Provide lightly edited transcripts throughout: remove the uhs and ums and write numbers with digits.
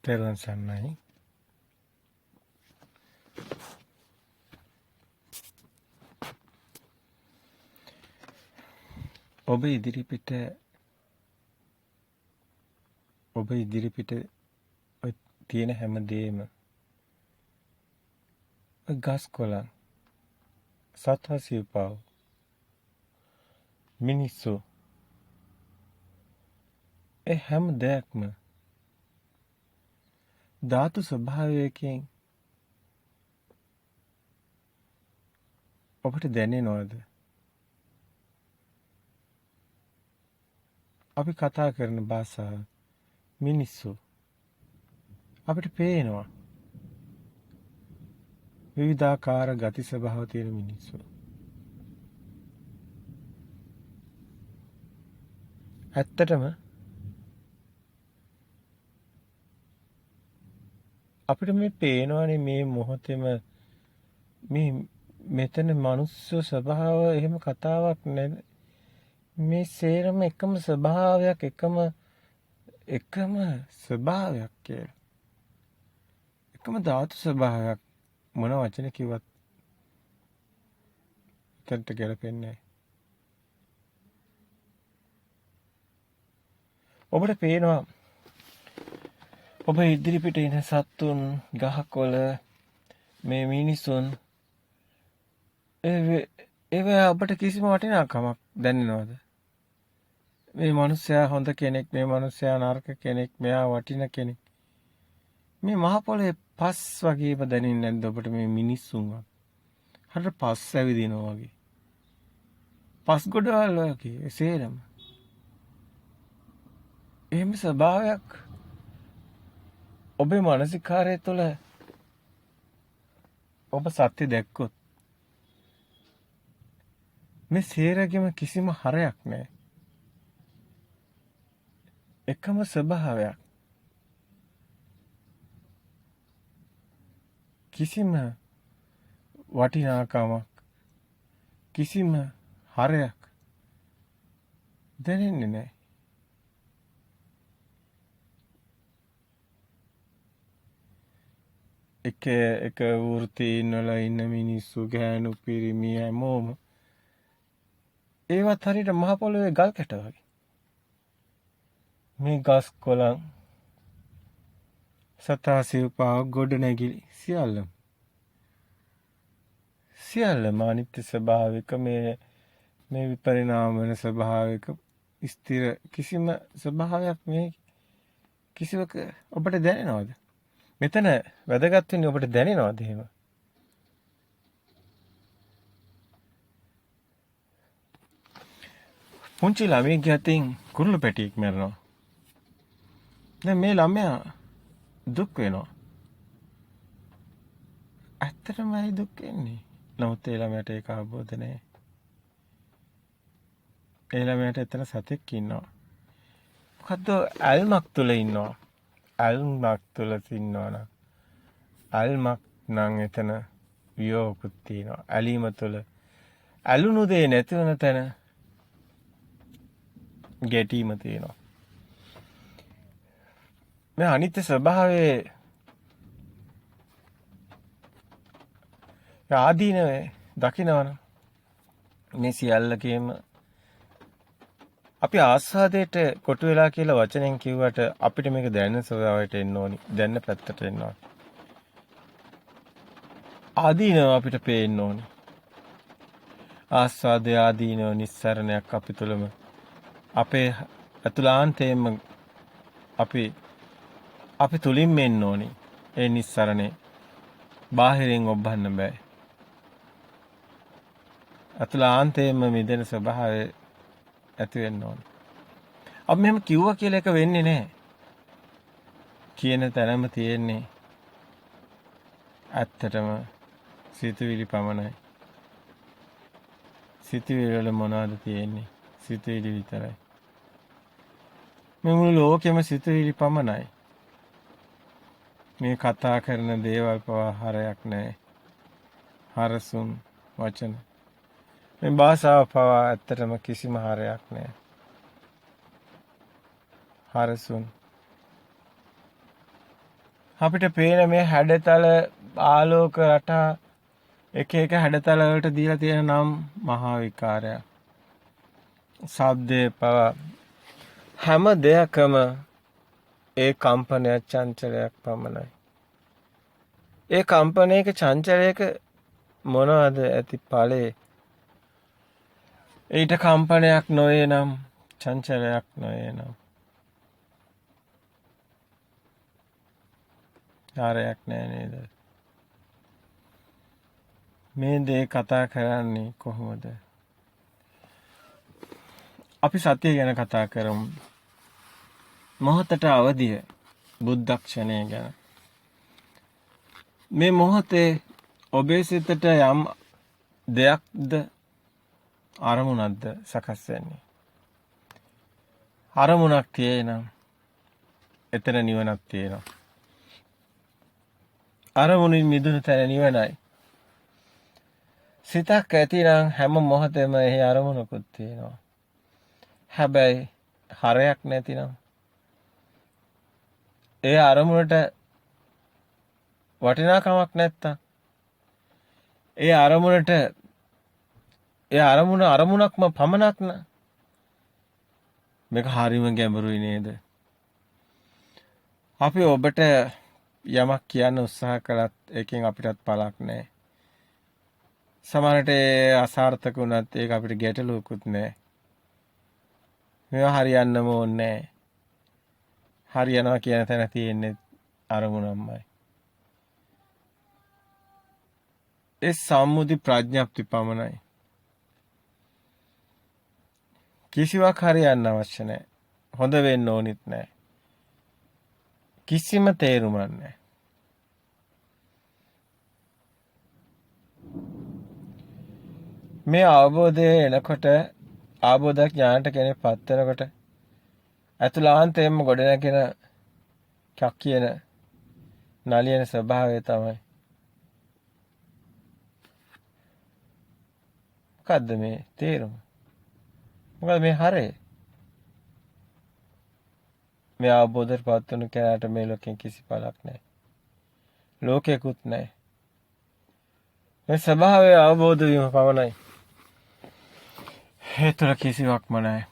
තෙරුවන් සරණයි. ඔබ ඉදිරිපිට ඔය තියෙන හැමදේම ඔය ගස් කොළන් සතා සිව්පාව මිනිස්සු ඒ හැම දෙයක්ම ධාතු ස්වභාවයකින් ඔබට දැනෙනවද? අපි කතා කරන භාෂාව මිනිස්සු අපිට පේනවා. විවිධාකාර ගති ස්වභාව තියෙන මිනිස්සු. ඇත්තටම අපිට මේ පේනවනේ මේ මොහොතේම මෙතන මනුස්ස ස්වභාව එහෙම කතාවක් නේද? මේ සේරම එකම ස්වභාවයක් එකම ස්වභාවයක් කියලා. එකම ධාතු ස්වභාවයක් මොන වචන කිව්වත් එතනට ගැලපෙන්නේ නැහැ. ඔබට පේනවා ඔබ ඉදිරිපිට එන සත්තුන් ගහකොළ මේ මිනිසුන් ඒවා අපට කිසිම වටිනාකමක් දැනෙනවද? මේ මිනිස්සයා හොඳ කෙනෙක්, මේ මිනිස්සයා නරක කෙනෙක්, මෙයා වටින කෙනෙක්. මේ මහ පොළේ පස් වගේම දැනෙන්නේ නැද්ද ඔබට මේ මිනිස්සුන්ව? හරියට පස් ඇවිදිනවා වගේ. පස් ගොඩවල් වගේ සේරම. එහෙම ස්වභාවයක් ඔබේ මානසිකාරය තුළ ඔබ සත්‍ය දැක්කොත් මේ සේරගෙම කිසිම හරයක් නැහැ. එකම ස්වභාවයක්. කිසිම වටිනාකමක් කිසිම හරයක් දැනෙන්නේ නැහැ. එක වෘත්තීන් වල ඉන්න මිනිස්සු ගෑනු පිරිමි හැමෝම ඒවත් හරියට මහ පොළොවේ ගල් කැට වගේ. මේ ගස් කොළන් සතා සිව්පාව ගොඩනැගිලි සියල්ලම අනිත්‍ය ස්වභාවික මේ විපරිණාම වෙන ස්වභාවික ස්ථිර කිසිම ස්වභාවයක් මේ කිසිවක ඔබට දැනෙනවද? මෙතන වැදගත් වෙන්නේ ඔබට දැනෙනවද එහෙම? පුංචි ළමයෙක්ගේ අතින් කුරුළු පැටියෙක් මැරෙනවා. දැන් මේ ළමයා දුක් වෙනවා. ඇත්තටමයි දුක් වෙන්නේ. නමුත් ඒ ළමයාට ඒක අවබෝධ නැහැ. ඒ ළමයාට එතන සතෙක් ඉන්නවා. මොකද්ද ඇල්මක් තුල ඉන්නවා. ඇල්මක් තුල ඉන්නවනම් ඇල්මක් නම් එතන වියෝකුත් තියෙනවා. ඇලීම තුල ඇලුණු දේ නැති වෙන තැන ගැටීම තියෙනවා. මේ අනිත්‍ය ස්වභාවයේ ආදීනවේ දකින්නවනම් මේ සියල්ලකේම අපි ආස්වාදයට කොටු වෙලා කියලා වචනෙන් කිව්වට අපිට මේක දැනෙන ස්වභාවයට එන්න ඕනි. දැනෙන පැත්තට එන්න ඕනි. ආදීනව අපිට පේන්න ඕනි. ආස්වාදයේ ආදීනව නිස්සරණයක් අපි තුළම අපේ අතුලාන්තයෙන්ම අපි තුලින්ම එන්න ඕනි. ඒ නිස්සරණේ බාහිරින් ඔබන්න බෑ. අතුලාන්තයෙන්ම මිදෙන ස්වභාවය ඇති වෙන්න ඕන. අපි මෙහෙම කිව්වා කියලා එක වෙන්නේ නැහැ. කියන තැනම තියෙන්නේ ඇත්තටම සිතුවිලි පමණයි. සිතුවිලි වල මොනවද තියෙන්නේ? සිතුවිලි විතරයි. මේ මුළු ලෝකෙම සිතුවිලි පමණයි. මේ කතා කරන දේවල් පවා හරයක් නැහැ. හරසුන් වචන. මේ භාෂාව පවා ඇත්තටම කිසිම හරයක් නැහැ. හරසුන් අපිට පේන මේ හැඩතල ආලෝක රටා එක එක හැඩතල වලට දීලා තියෙන නම් මහා විකාරය. ශබ්දේ පව හැම දෙයකම ඒ කම්පනයක් චංචලයක් පමණයි. ඒ කම්පනයක චංචලයක මොනවද ඇති ඵලේ? ඊට කම්පනයක් නොවේ නම් චංචලයක් නොවේ නම් ආරයක් නෑ නේද? මේ දේ කතා කරන්නේ කොහොමද? අපි සතිය ගැන කතා කරමු. මොහොතට අවදිය බුද්ධක්ෂණය ගැන. මේ මොහොතේ ඔබේ සිතට යම් දෙයක්ද අරමුණක්ද සකස් වෙන්නේ. අරමුණක් තියෙනම් එතන නිවනක් තියෙනවා. අරමුණින් මිදුණු තැන නිවනයි. සිතක් ඇතිනම් හැම මොහොතෙම එහි අරමුණකුත් තියෙනවා. හැබැයි හරයක් නැතිනම් ඒ අරමුණට වටිනාකමක් නැත්තම් ඒ අරමුණක්ම පමණක් න මේක හරිම ගැඹුරුයි නේද? අපි ඔබට යමක් කියන්න උත්සාහ කළත් ඒකෙන් අපිටත් පළක් නැහැ. සමහරට අසාර්ථක වුණත් ඒක අපිට ගැටලුවකුත් නැහැ. මේවා හරියන්නම ඕනේ නැහැ. හරියනවා කියන තැන තියෙන්නේ අරමුණක්මයි. ඒ සම්මුති ප්‍රඥප්ති පමණයි. කිසිවක් හරියන්න අවශ්‍ය නැහැ. හොඳ වෙන්න ඕනිත් නැහැ. කිසිම තේරුමක් නැහැ. මේ අවබෝධය එනකොට ආબોධ ඥානට කෙනෙක් පත් වෙනකොට අතුලාන්තයෙන්ම ගොඩනැගෙන කක් කියන නලියන ස්වභාවය තමයි. මොකද්ද මේ තේරුම? මොකද මේ හරය? මේ අවබෝධයට පත් වෙන කෙනාට මේ ලෝකෙන් කිසි පළක් නැහැ. ලෝකයකුත් නැහැ. මේ ස්වභාවය අවබෝධ වීම පමණයි. හේතුල කිසිවක්ම නැහැ.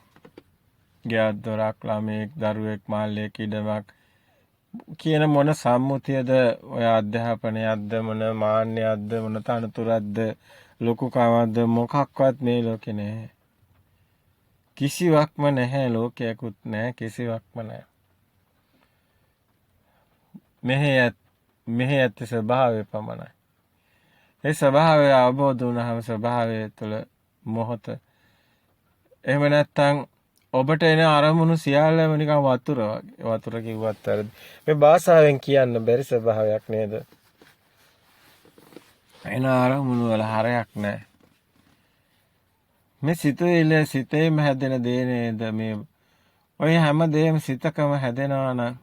ගෙයක් දොරක් ළමෙක් දරුවෙක් මල්ලෙක් ඉඩමක් කියන මොන සම්මුතියද ඔය අධ්‍යාපනයක්ද මොන මාන්නයක්ද මොන තනතුරක්ද ලොකුකමක්ද මොකක්වත් මේ ලෝකේ නැහැ. කිසිවක්ම නැහැ. ලෝකයකුත් නැහැ. කිසිවක්ම නැහැ. මෙහි ඇත්ත ස්වභාවය පමණයි. ඒ ස්වභාවය අවබෝධ වුණාම ස්වභාවය තුළ මොහොත එහෙම නැත්නම් ඔබට එන අරමුණු සියල්ලම නිකන් වතුර වගේ. වතුර කිව්වත් වැරදි. මේ භාෂාවෙන් කියන්න බැරි ස්වභාවයක් නේද? එන අරමුණු වල හරයක් නැහැ. මේ සිතේම හැදෙන දේ නේද මේ ඔය හැම දෙයක්ම සිතකම හැදෙනවා නම්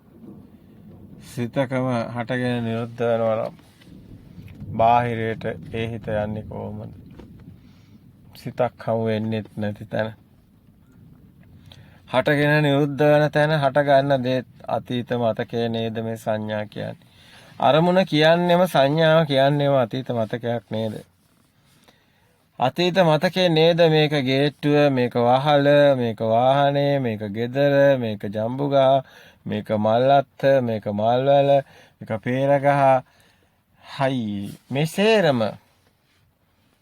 සිතකම හටගෙන නිරුද්ධ වෙනවා නම් බාහිරයට ඒ හිත යන්නේ කොහොමද? සිතක් හමු වෙන්නේ නැති තැන. හටගෙන නිරුද්ධ වෙන තැන හට ගන්න දේ අතීත මතකයේ නේද මේ සංඥා කියන්නේ. අරමුණ කියන්නේම සංඥාව කියන්නේම අතීත මතකයක් නේද? අතීත මතකයේ නේද මේක ගේට්ටුව, මේක වහල, මේක වාහනේ, මේක ගෙදර, මේක ජම්බුගා, මේක මල්ලත්ත, මේක මල්වැල, මේක පේරගහ. හයි මේ සේරම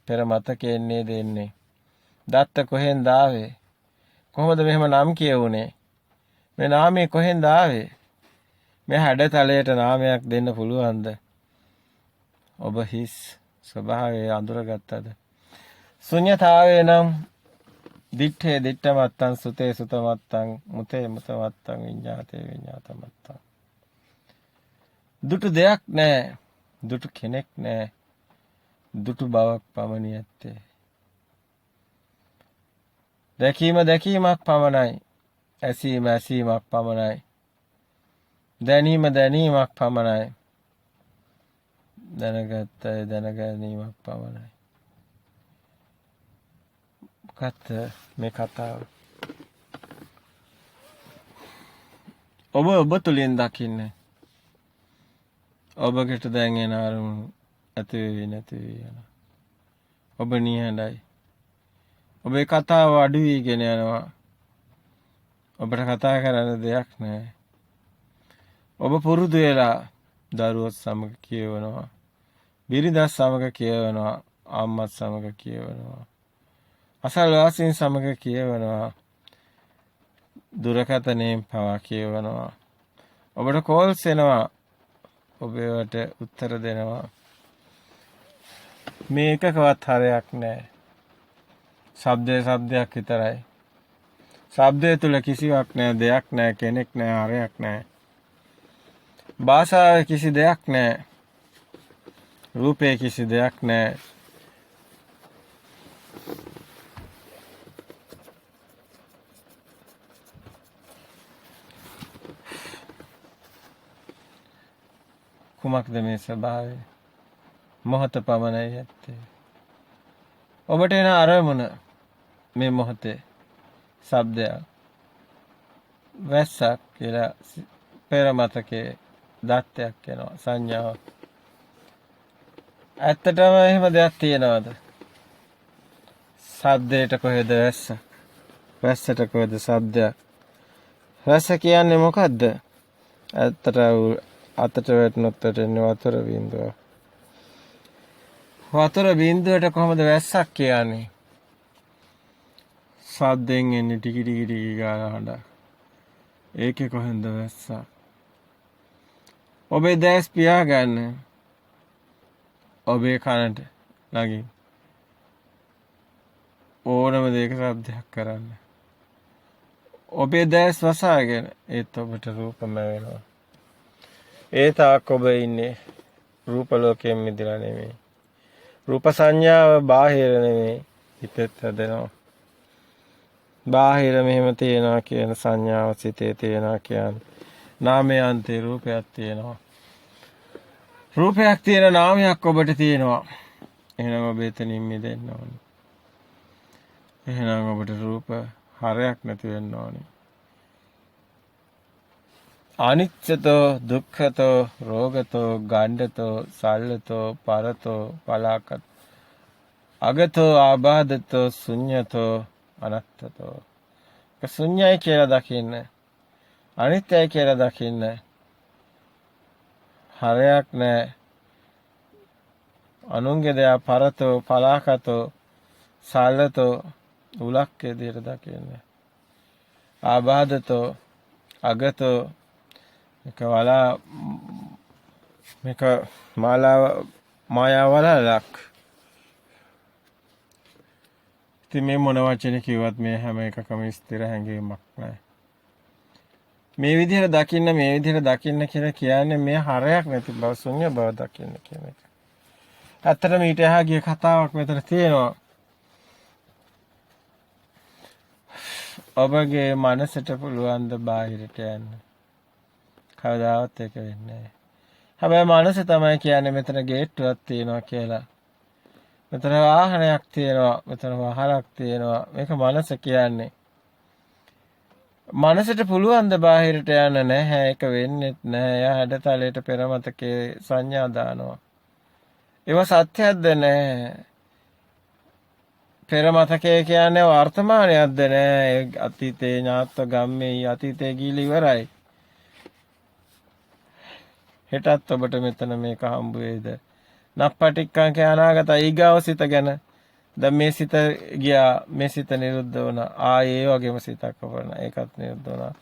පෙර මතකයේ නේද එන්නේ? දත්ත කොහෙන්ද ආවේ? කොහොමද මෙහෙම නම් කියවුනේ? මේ නාමය කොහෙන්ද ආවේ? මේ හැඩතලයට නාමයක් දෙන්න පුළුවන්ද? ඔබ හිස් ස්වභාවය අඳුරගත්තද? ශුන්‍යතාවය නම් දිත්තේ දිත්තමත්තං සුතේ සුතමත්තං මුතේ මුතමත්තං විඤ්ඤාතේ විඤ්ඤාතමත්තං. දුටු දෙයක් නැහැ. දුටු කෙනෙක් නැහැ. දුටු බවක් පමණි ඇත්තේ. දැකීම දැකීමක් පමණයි. ඇසීම ඇසීමක් පමණයි. දැනීම දැනීමක් පමණයි. දැනගත්තේ දැනගැනීමක් පමණයි. මොකක්ද මේ කතාව? ඔබ තුලින් දකින්නේ ඔබකට දැන් එන අරමුණු ඇති වෙවි නැති වෙවි යනවා. ඔබ නිහඬයි. ඔබේ කතාව අඩු වීගෙන යනවා. ඔබට කතා කරන්න දෙයක් නැහැ. ඔබ පුරුදු වෙලා දරුවොත් සමග කියවනවා. බිරිඳත් සමග කියවනවා. අම්මත් සමග කියවනවා. අසල්වාසීන් සමග කියවනවා. දුරකථනයෙන් පවා කියවනවා. ඔබට කෝල්ස් එනවා. ඔබ ඒවට උත්තර දෙනවා. මේ එකකවත් හරයක් නැහැ. ශබ්දයක් විතරයි. ශබ්දය තුල කිසිවක් නැහැ, දෙයක් නැහැ, කෙනෙක් නැහැ, හරයක් නැහැ. භාෂාවේ කිසි දෙයක් නැහැ. රූපේ කිසි දෙයක් නැහැ. කුමක්ද මේ ස්වභාවය? මොහොත පමණයි ඇත්තේ. ඔබට එන අරමුණ මේ මොහොතේ ශබ්දයක්, වැස්සක් කියලා පෙර මතකයේ දත්තයක් වෙනවා, සංඥාවක්. ඇත්තටම එහෙම දෙයක් තියෙනවද? ශබ්දයට කොහෙද වැස්සක්? වැස්සට කොහෙද ශබ්දයක්? වැස්ස කියන්නේ මොකද්ද? ඇත්තට අතට වැටුනොත් එන්නේ වතුර බින්දුව. වතුර බින්දුවට කොහොමද වැස්සක් කියන්නේ? ශබ්දෙන් එන්නේ ටිකි ගාලා හඬ. ඒකේ කොහෙන්ද වැස්සක්? ඔබේ දැස් පියාගන්න. ඔබේ කනට ළඟින් ඕනම දෙයක ශබ්දයක් කරන්න. ඔබේ දැස් වසාගෙන ඒත් ඔබට රූපම වෙනවා. ඒ තාක් ඔබ ඉන්නේ රූප ලෝකයෙන් මිදලා නෙමෙයි. රූප සංඥාව බාහිර නෙමෙයි, හිතෙත් හැදෙනවා. බාහිර මෙහෙම තියනවා කියන සංඥාව සිතේ තියනවා කියන්නේ නාමයේ අන්තේ රූපයක් තියෙනවා. රූපයක් තියෙන නාමයක් ඔබට තියෙනවා. එහෙනම් ඔබ එතනින් මිදෙන්න ඕනේ. එහෙනම් ඔබට රූප හරයක් නැති වෙන්න ඕනේ. අනිච්චතෝ දුක්ඛතෝ රෝගතෝ ගණ්ඩතෝ සල්ලතෝ පරතෝ පලාකත අගතෝ ආබාධතෝ ශුඤ්ඤතෝ අනත්තතෝ. ශුඤ්ඤයි කියලා දකින්න, අනිත්‍යයි කියලා දකින්න. හරයක් නැහැ. අනුන්ගේ දෙයක් පරතෝ පලාකතෝ සල්ලතෝ උලක් විදියට දකින්න. ආබාධතෝ අගතෝ මේක මායාවලක්. ඉතින් මේ මොන වචන කිව්වත් මේ හැම එකකම ස්ථිර හැඟීමක් නැහැ. මේ විදිහට දකින්න කියලා කියන්නේ මේ හරයක් නැති බව, ශුන්‍ය බව දකින්න කියන එක. ඇත්තටම ඊට එහා ගිය කතාවක් මෙතන තියෙනවා. ඔබගේ මනසට පුළුවන් ද බාහිරට යන්න? කවදාවත් ඒක වෙන්නේ නැහැ. හැබැයි මනස තමයි කියන්නේ මෙතන ගේට්ටුවක් තියෙනවා කියලා. මෙතන වාහනයක් තියෙනවා, මෙතන වහලක් තියෙනවා. මේක මනස කියන්නේ. මනසට පුළුවන් ද බාහිරට යන්න? නැහැ. ඒක වෙන්නේ නැහැ. එයා හැඩතලයට පෙරමතකේ සංඥා දානවා. ඒව සත්‍යයක්ද නැහැ. පෙරමතකේ කියන්නේ වර්තමානයක්ද නැහැ. අතීතේ ඥාත්ව ගම්මේ අතීතේ ගිහිලි ඉවරයි. හෙටත් ඔබට මෙතන මේක හම්බ වෙයිද? නප්පටික්කං කිය අනාගත ඊගාව සිත ගැන. දැන් මේ සිත ගියා, මේ සිත නිරුද්ධ වුණා. ආයේ ඒ වගේම සිතක් අපරන. ඒකත් නිරුද්ධ වුණා.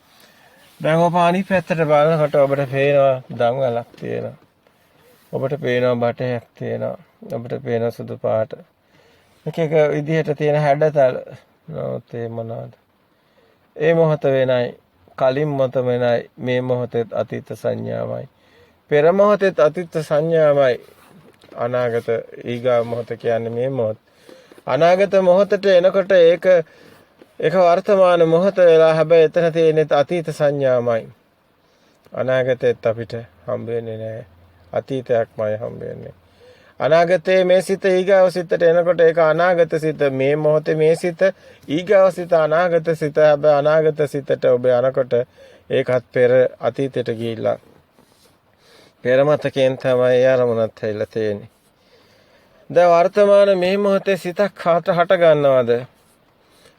දැන් ඔබ අනිත් පැත්තට බලනකොට ඔබට පේනවා දන්වලක් තියෙනවා. ඔබට පේනවා බටයක් තියෙනවා. ඔබට පේනවා සුදු පාට. එක විදිහට තියෙන හැඩතල. නෝත් ඒ මොනවාද? ඒ මොහොත වෙනයි, කලින් මොහොත වෙනයි, මේ මොහොතේ අතීත සංඥාවයි. පෙර මොහොතේ අතීත සංඥාවයි. අනාගත ඊගා මොහොත කියන්නේ මේ මොහොත. අනාගත මොහොතට එනකොට ඒක වර්තමාන මොහොත වෙලා, හැබැයි එතන තියෙන අතීත සංඥාමයි. අනාගතෙත් අපිට හම්බ වෙන්නේ නැහැ. අතීතයක්මයි හම්බ වෙන්නේ. අනාගතයේ මේ සිත ඊගාව සිතට එනකොට ඒක අනාගත සිත. මේ මොහොතේ මේ සිත ඊගාව සිත අනාගත සිත. හැබැයි අනාගත සිතට ඔබ යනකොට ඒකත් පෙර අතීතයට ගිහිල්ලා. පෙර මතකයෙන් තමයි අරමුණත් ඇවිල්ලා තියෙන්නේ. දැන් වර්තමාන මේ මොහොතේ සිතක් හට ගන්නවද?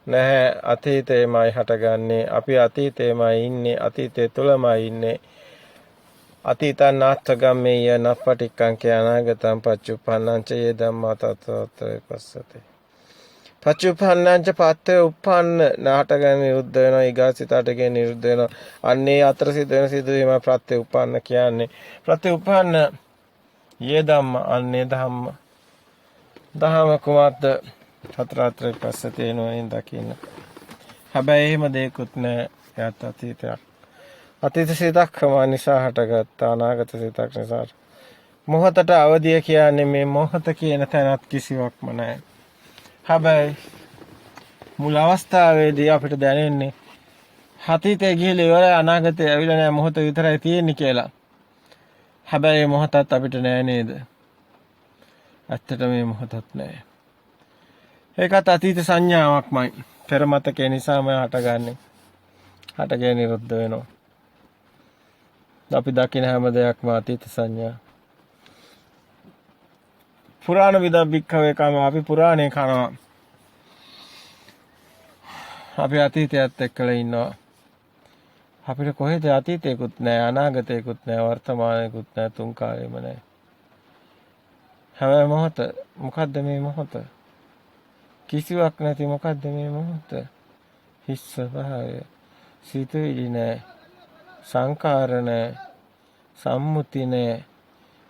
නැහැ. අතීතේමයි හටගන්නේ. අපි අතීතේමයි ඉන්නේ. අතීතේ තුලමයි ඉන්නේ. අතීතං නාත්තගම්මේය නප්පටික්කං කේ අනාගතං පච්චුප්පන්නං ච යේ ධම්මා තතෝතේ පස්සතේ. පච්චුප්පන්නං ච පත්තේ උප්පන්න නාටගෙන නිරුද්ධ වෙනවා. ඊගාසිතටගෙන නිරුද්ධ වෙනවා. අන්නේ අතර සිද්ධ වෙන සිදුවීම ප්‍රත්‍ය උප්පන්න කියන්නේ. ප්‍රත්‍ය උප්පන්න යේ ධම්ම අන්නේ ධම්ම. ධම්ම කුමද්ද? හතරාත්‍රේ පස්සතේ නෝනින් දකින්න. හැබැයි එහෙම දෙයක්වත් නැහැ. එයාත් අතීතයක්. අතීත සිතක් නිසා හටගත්ත අනාගත සිතක් නිසා. මොහොතට අවදිය කියන්නේ මේ මොහොත කියන තැනත් කිසිවක්ම නැහැ. හැබැයි මුල් අවස්ථාවේදී අපිට දැනෙන්නේ අතීතයේ ගිහිල්ලා ඉවරයි අනාගතේ ඇවිල්ලා නැහැ මොහොත විතරයි තියෙන්නේ කියලා. හැබැයි මොහොතත් අපිට නෑ නේද? ඇත්තට මේ මොහොතත් නෑ. ඒකත් අතීත සංඥාවක්මයි. පෙර මතකේ නිසාම හටගන්නේ. හටගෙන නිරුද්ධ වෙනවා. අපි දකින හැම දෙයක්ම අතීත සංඥා. පුරාණ විදබ්බික්කවේ කම අපි පුරාණේ කනවා. අපි අතීතයත් එක්කලා ඉන්නවා. අපිට කොහෙද අතීතයකුත් නැහැ අනාගතයකුත් නැහැ වර්තමානයකුත් නැහැ තුන් කාලෙම නැහැ. හැම මොහොත මොකද්ද මේ මොහොත? කිසිවක් නැති මොකද්ද මේ මොහොත? හිස් ස්වභාවය. සිතුවිලි නැහැ. සංකාර නැහැ. සම්මුති නැහැ.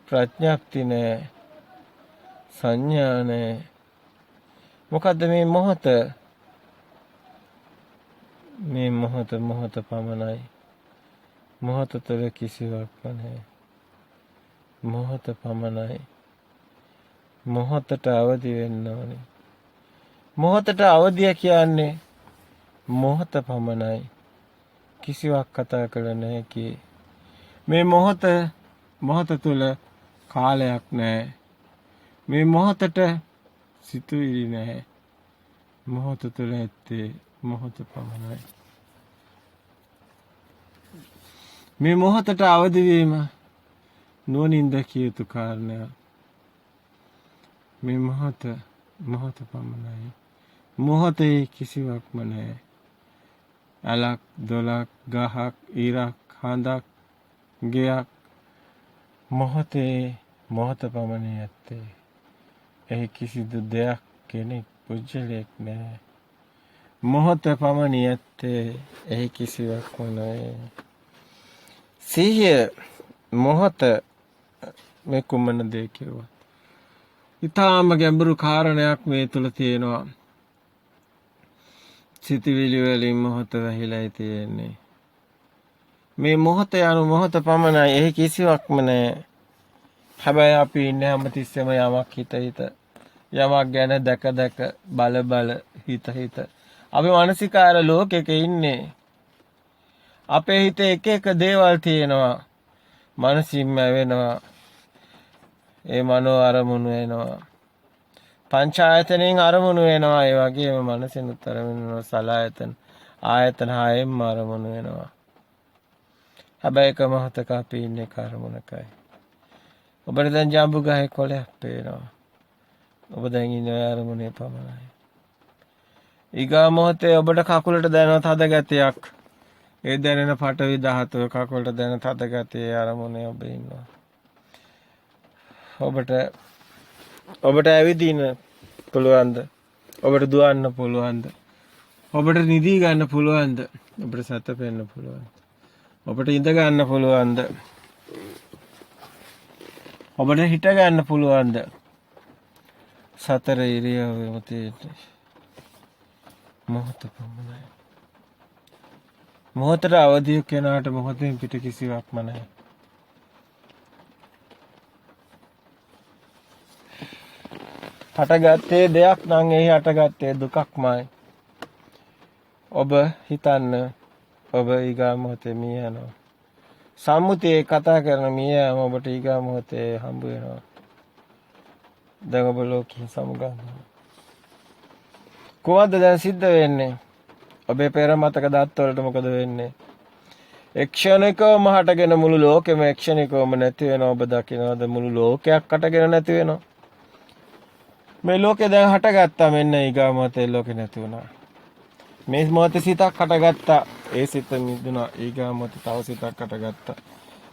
ප්‍රඥාප්ති නැහැ. සංඥා නැහැ. මොකද්ද මේ මොහොත? මේ මොහොත පමණයි. මොහොත තුළ කිසිවක් නැහැ. මොහොත පමණයි. මොහොතට අවදි වෙන්න ඕනේ. මොහොතට අවදිය කියන්නේ මොහොත පමණයි. කිසිවක් කතා කළ නැහැ. මේ මොහොත තුළ කාලයක් නැහැ. මේ මොහොතට සිතුවිලි නැහැ. මොහොත තුළ ඇත්තේ මොහොත පමණයි. මේ මොහොතට අවදි වීම නුවණින් දැකිය යුතු කාරණයක්. මේ මොහොත පමණයි. මොහොතේ කිසිවක්ම නැහැ. අලක් දොලක් ගහක් ඉරක් හඳක් ගෙයක් මොහොත පමණයි ඇත්තේ. එහි කිසිදු දෙයක් කෙනෙක් පුජ්‍යලයක් නැහැ. මොහොත පමණයි ඇත්තේ. එහි කිසිවක්ම නැහැ. සිහිය මොහොත මේ කුමන දෙයක් කියුවා. ඊටාම ගැඹුරු කාරණයක් මේ තුල තියෙනවා. සිතවිලි වලින් මොහොත වැහිලායි තියෙන්නේ. මේ මොහොත යනු මොහොත පමණයි. එහි කිසිවක්ම නැහැ. හැබැයි අපි ඉන්නේ හැමතිස්සෙම යමක් හිත යමක් ගැන දැක බල හිත අපි මානසිකාර ලෝකෙක ඉන්නේ. අපේ හිතේ එක දේවල් තියෙනවා. මනසින්ම වෙනවා. ඒ මනෝ අරමුණු වෙනවා. පංචායතනෙන් අරමුණු වෙනවා. ඒ වගේම මනසෙන් අරමුණු වෙනවා. සලආයතන ආයතන හයෙන්ම අරමුණු වෙනවා. හැබැයි එක මොහොතක අපි ඉන්නේ අරමුණකයි. ඔබට දැන් ජම්බු ගහේ කොළයක් පේනවා. ඔබ දැන් ඉන්නේ අරමුණේ පමණයි. ඊගා මොහොතේ ඔබට කකුලට දැනෙන තද ගැටයක්. ඒ දැනෙන පටවි ධාතුව කකුලට දැනෙන තද ගැටේ අරමුණේ ඔබ ඉන්නවා. ඔබට ඇවිදින්න පුළුවන්ද? ඔබට දුවන්න පුළුවන්ද? ඔබට නිදි ගන්න පුළුවන්ද? ඔබට සැතපෙන්න පුළුවන්ද? ඔබට ඉඳ ගන්න පුළුවන්ද? ඔබට හිට ගන්න පුළුවන්ද? සතර ඉරියව්වෙම තියෙන්නේ මොහොත පමණයි. මොහොතට අවදිය කෙනාට මොහොතෙන් පිට කිසිවක්ම නැහැ. හටගත්තේ දෙයක් නම් එහි හටගත්තේ දුකක්මයි. ඔබ හිතන්න ඔබ ඊගා මොහොතේ මිය යනවා. සම්මුතියේ කතා කරන මිය යාම ඔබට ඊගා මොහොතේ හම්බ වෙනවා. දැන් ඔබ ලෝකයෙන් සමුගන්නවා. කොහොමද දැන් සිද්ධ වෙන්නේ? ඔබේ පෙර මතක දත් වලට මොකද වෙන්නේ? එක්ෂණිකවම හටගෙන මුළු ලෝකෙම එක්ෂණිකවම නැති වෙනවා. ඔබ දකිනවද මුළු ලෝකයක් හටගෙන නැති වෙනවා. මේ ලෝකේ දැන් හටගත්තා. මෙන්න ඊගා මොහොතේ ලෝකෙ නැති වුණා. මේ මොහොතේ සිතක් හටගත්තා. ඒ සිත මිදුණා. ඊගා මොහොතේ තව සිතක් හටගත්තා.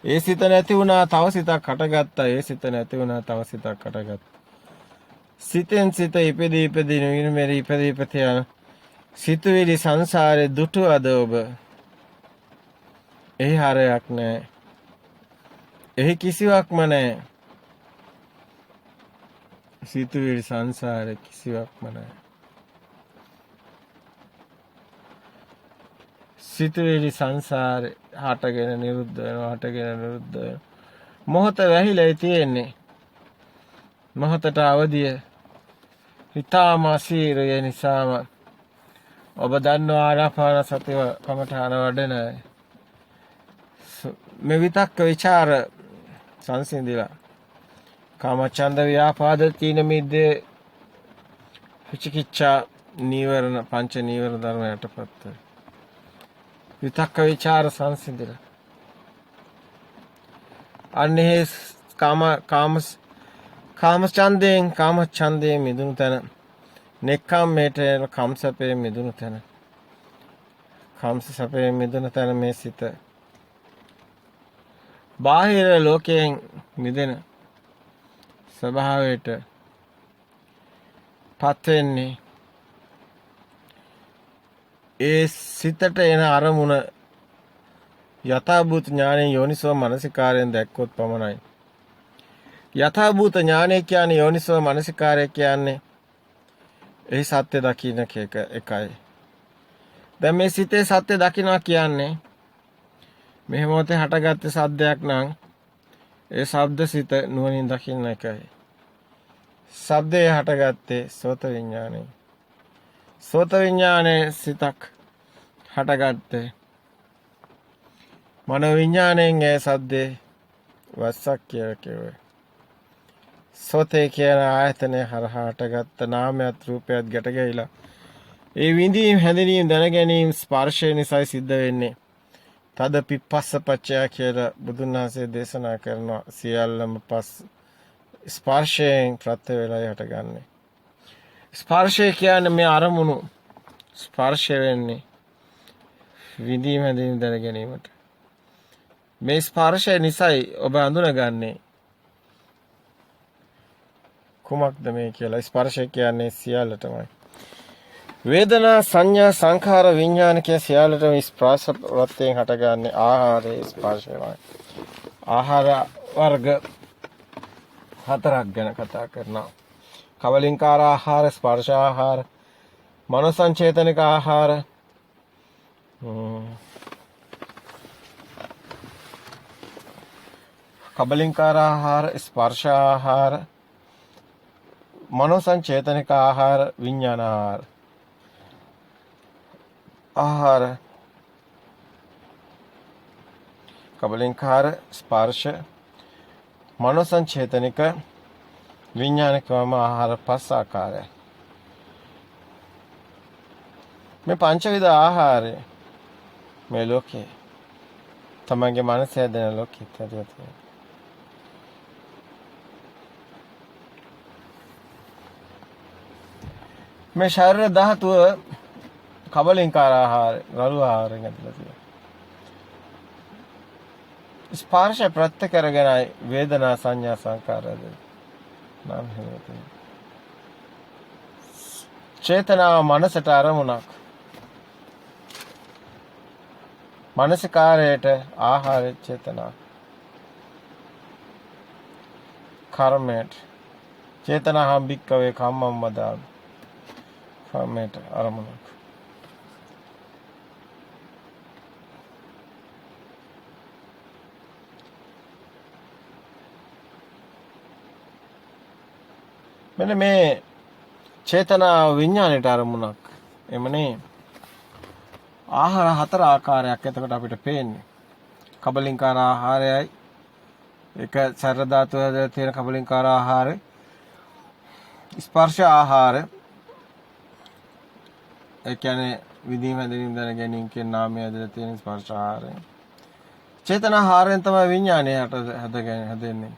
ඒ සිත නැති වුණා. තව සිතක් හටගත්තා. ඒ සිත නැති වුණා. තව සිතක් හටගත්තා. සිතෙන් සිත ඉපදී ඉපදී නිර්මෙරි ඉපදී ඉපදී යන සිතුවිලි සංසාරේ දුටුවද ඔබ? එහි හරයක් නැහැ. එහි කිසිවක්ම නැහැ. සිතුවිලි සංසාරේ කිසිවක්ම නැහැ. සිතුවිලි සංසාරේ හටගෙන නිරුද්ධ වෙනවා. හටගෙන නිරුද්ධ වෙනවා. මොහොත වැහිලා තියෙන්නේ. මොහොතට අවදිය. හිතාම අසීරුය නිසාම ඔබ දන්නවා ආනාපාන සතිය කමඨාන වඩන මේ විතක්ක ਵਿਚාර සංසිඳිලා කාමචන්ද ව්‍යාපාද තීන මිද්දේ විචිකිච්ඡා නීවරණ පංච නීවරණ ධර්මයටපත් විතක්ක ਵਿਚාර සංසිඳිලා අන්නේ කාමචන්දයෙන් මිදුණු තැන නෙක්ඛම්මයට කම්සපේ මිදුණු තැන කම්සපේ මිදුණු තැන මේ සිත බාහිර ලෝකයෙන් මිදෙන ස්වභාවයට පත් වෙන්නේ ඒ සිතට එන අරමුණ යථාභූත ඥානයෙන් යෝනිසෝ මනසිකාරයෙන් දැක්කොත් පමණයි. යථාභූත ඥානය කියන්නේ යෝනිසෝ මනසිකාරය කියන්නේ එහි සත්‍ය දකින්න එකයි. දැන් මේ සිතේ සත්‍ය දකින්නවා කියන්නේ මෙහෙම මොහොතේ හටගත්ත සද්දයක් නම් ඒ ශබ්ද සිත නුවණින් දකින්න එකයි. ශබ්දේ හටගත්තේ සෝත විඥානේ. සෝත විඥානේ සිතක් හටගත්තේ මනෝ විඥාණයෙන් ඒ සද්දේ වස්සක් කියලා කිව්වේ. සෝතේ කියන ආයතනය හරහා හටගත්ත නාමයක් රූපයක් ගැට ගැහිලා ඒ විඳීම් හැඳිනීම් දැන ගැනීම ස්පර්ශය නිසායි සිද්ධ වෙන්නේ. තද පිපස්ස පච්චය කියලා බුදුන් වහන්සේ දේශනා කරනවා. සියල්ලම පස් ස්පර්ශයෙන් ප්‍රත්‍ය වේලයි හටගන්නේ. ස්පර්ශය කියන්නේ මේ අරමුණු ස්පර්ශය වෙන්නේ විඳීම් හැඳිනීම් දැන ගැනීමට. මේ ස්පර්ශය නිසායි ඔබ අඳුනගන්නේ කුමක්ද මේ කියලා. ස්පර්ශය කියන්නේ සියල්ලටමයි. වේදනා සංඥා සංඛාර විඥාන කිය සියල්ලටම ස්පර්ශ ප්‍රත්‍යයෙන් හටගන්නේ ආහාරයේ ස්පර්ශයමයි. ආහාර වර්ග හතරක් ගැන කතා කරනවා. කවලින්කාර ආහාර, ස්පර්ශ ආහාර, මනෝ සංචේතනික ආහාර, කබලින්කාර ආහාර, ස්පර්ශ ආහාර, මනෝ සංචේතනික ආහාර, විඥාන ආහාර. ආහාර කබලින්කාර, ස්පර්ශ, මනෝ සංචේතනික, විඥානිකවම ආහාර පස් ආකාරයි. මේ පංචවිධ ආහාරය මේ ලෝකේ තමන්ගේ මනස හැදෙන ලෝකෙත් හැදෙලා තියෙනවා. මේ ශරීර ධාතුව කබලින්කාර ආහාර, රළු ආහාරයෙන් ඇදලා තියෙනවා. ස්පර්ශ ප්‍රත්‍ය කරගෙනයි වේදනා සංඥා සංකාර නම් හේතුයි. චේතනාව මනසට අරමුණක්. මානසිකාරයට ආහාර චේතනා. කර්මයට චේතනාහම් භික්කවේ කම්මම් වදාමි. කර්මයට අරමුණක්. මෙන්න මේ චේතනා විඥාණයට අරමුණක්. එමනේ ආහාර හතර ආකාරයක් එතකොට අපිට පේන්නේ. කබලින්කාර ආහාරයයි එක ශරීර ධාතුවේ තියෙන කබලින්කාර ආහාරය, ස්පර්ශ ආහාර ඒ කියන්නේ විදීම හැදීම දැන ගැනීම කියන නාමය ඇදලා තියෙන ස්පර්ශ ආහාරය. චේතනාහාරයෙන් තමයි විඥානය හැදෙන්නේ.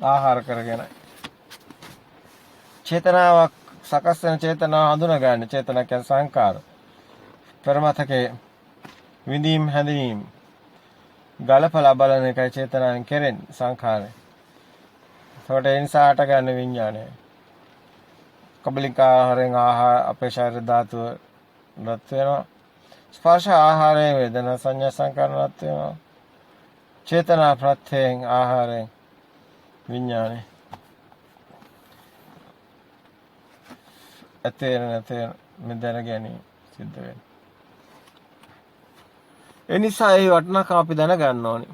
ආහාර කරගෙන. චේතනාවක් සකස් වෙන චේතනාව හඳුනගන්න. චේතනා කියන්නේ සංකාර. පරමතකේ විඳීම් හැඳිනීම් ගලපලා බලන එකයි චේතනාවෙන් කෙරෙන්නේ සංඛාරය. ඒකට ඒ නිසා හට ගන්න විඥානය. කබලිකාහාරයෙන් අපේ ශරීර ධාතුව රත් වෙනවා. ස්පර්ශ ආහාරයෙන් වේදනා සංඥා සංකාර රත් වෙනවා. චේතනා ප්‍රත්‍යයෙන් ආහාරයෙන් විඥානය. ඇතේන මෙදැන ගැනීම සිද්ධ වෙනවා. ඒ නිසා ඒ වටිනාකම අපි දැනගන්න ඕනේ.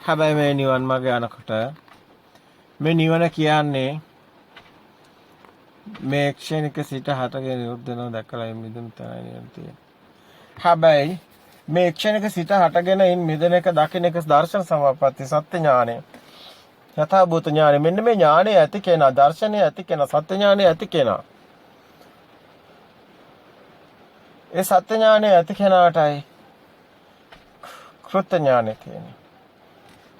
හැබැයි මේ නිවන් මාර්ග යනකොට මේ නිවන කියන්නේ මේ ක්ෂණික සිට හටගෙන නිරුද්ධ වෙනවා දැකලා මිදුණු තැනයි නිවන තියෙන්නේ. හැබැයි මේ ක්ෂණික සිට හටගෙන මිදෙන එක දකින්න එක දර්ශන සමාපatti සත්‍ය ඥානය. යථාභූත ඥානය. මෙන්න මේ ඥානය ඇති කෙනා, දර්ශනය ඇති කෙනා, සත්‍ය ඥානය ඇති කෙනා. ඒ සත්‍ය ඥානය ඇති කෙනාටයි කෘත්‍ය ඥානය කියන්නේ.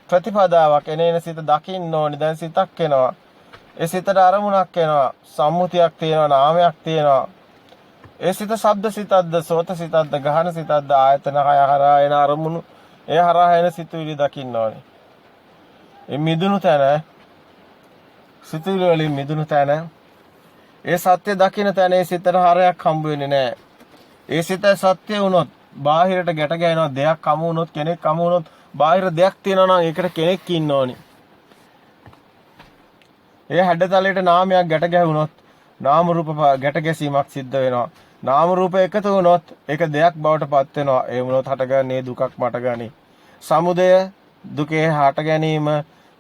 ප්‍රතිපදාවක් එනේන සිත දකින්න ඕනේ. දැන් සිතක් එනවා. ඒ සිතට අරමුණක් එනවා. සම්මුතියක් තියෙනවා, නාමයක් තියෙනවා. ඒ සිත ශබ්ද සිතක්ද, සෝත සිතක්ද, ගහන සිතක්ද, ආයතන හය හරහා එන අරමුණු, ඒ හරහා එන සිතුවිලි දකින්න ඕනේ. ඒ මිදුණු තැන, සිතුවිලි වලින් මිදුණු තැන, ඒ සත්‍ය දකින්න තැන ඒ සිතට හරයක් හම්බ වෙන්නේ නැහැ. ඒ සිත සත්‍ය වුණොත්, බාහිරට ගැට ගැහෙනවා, දෙයක් කම වුණොත්, කෙනෙක් කම වුණොත්, බාහිර දෙයක් තියෙනවා නම් ඒකට කෙනෙක් ඉන්න ඕනේ. ඒ හැඩතලයට නාමයක් ගැට ගැහුණොත්, නාම රූප ගැට ගැසීමක් සිද්ධ වෙනවා. නාම රූප එකතු වුණොත් ඒක දෙයක් බවට පත් වෙනවා. ඒ වුණොත් හටගන්නේ දුකක් මටගනි. සමුදය දුකේ හට ගැනීම,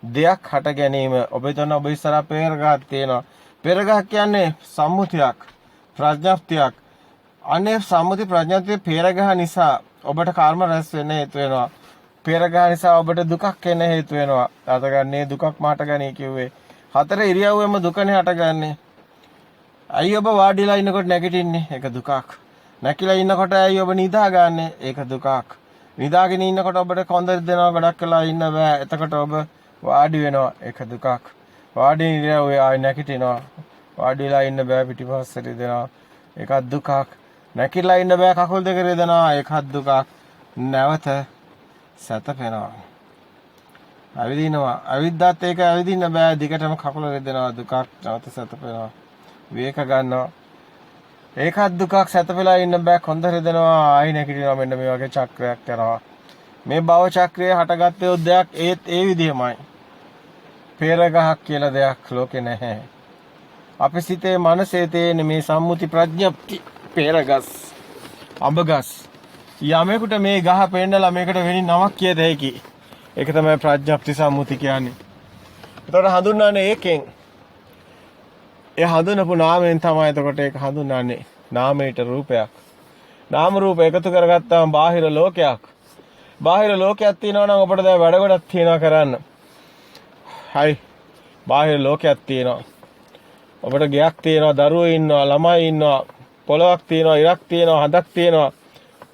දෙයක් හට ගැනීම. ඔබ හිතන ඔබ ඉස්සරහ පෙරගහක් තියෙනවා. පෙරගහ කියන්නේ සම්මුතියක්, ප්‍රඥප්තියක්. අනේ සම්මුති ප්‍රඥප්තිය පෙරගහ නිසා ඔබට කර්ම රැස් වෙන්න හේතු වෙනවා. පෙරගහ නිසා ඔබට දුකක් එන්න හේතු වෙනවා. හටගන්නේ දුකක් මටගනි කිව්වේ. හතර ඉරියව්වෙම දුකනේ හටගන්නේ. ඇයි ඔබ වාඩිලා ඉන්නකොට නැගිටින්නේ? ඒක දුකක්. නැකිලා ඉන්නකොට ඇයි ඔබ නිදාගන්නේ? ඒක දුකක්. නිදාගෙන ඉන්නකොට ඔබට කොන්ද දෙනවා ගොඩක් වෙලා ඉන්න බෑ. එතකොට ඔබ වාඩි වෙනවා. ඒක දුකක්. වාඩි ඉරියව්වේ ආයි නැගිටිනවා. වාඩි වෙලා ඉන්න බෑ, පිටිපස්සට දෙනවා. ඒකත් දුකක්. නැකිලා ඉන්න බෑ, කකුල් දෙක රිදෙනවා. ඒකත් දුකක්. නැවත සැතපෙනවා. ඇවිදිනවා. ඇවිද්දාත් ඒක ඇවිදින්න බෑ, දිගටම කකුල රිදෙනවා. දුකක්. නැවත සැතපෙනවා. විවේක ගන්නවා. ඒකත් දුකක්. සැතපෙලා ඉන්න බෑ, කොන්ද රිදෙනවා. ආයි නැගිටිනවා. මෙන්න මේ වගේ චක්‍රයක් යනවා. මේ භව චක්‍රය හටගත්තේ දෙයක් ඒත් ඒ විදිහමයි. පෙරගහක් කියලා දෙයක් ලෝකේ නැහැ. අපේ සිතේ මනසේ තියෙන මේ සම්මුති ප්‍රඥප්ති පෙරගස්, අඹගස්. යමෙකුට මේ ගහ පෙන්නලා මේකට වෙනින් නමක් කියද හැකි. ඒක තමයි ප්‍රඥප්ති සම්මුති කියන්නේ. ඒතකොට හඳුන්වන්නේ ඒකෙන්. ඒ හඳුනපු නාමයෙන් තමයි එතකොට ඒක හඳුන්වන්නේ. නාමයට රූපයක්. නාම රූප එකතු කරගත්තාම බාහිර ලෝකයක්. බාහිර ලෝකයක් තියෙනවා නම් ඔබට දැන් වැඩ ගොඩක් තියෙනවා කරන්න. හරි. බාහිර ලෝකයක් තියෙනවා. ඔබට ගයක් තියෙනවා, දරුවෝ ඉන්නවා, ළමයි ඉන්නවා, පොළොවක් තියෙනවා, ඉරක් තියෙනවා, හදක් තියෙනවා.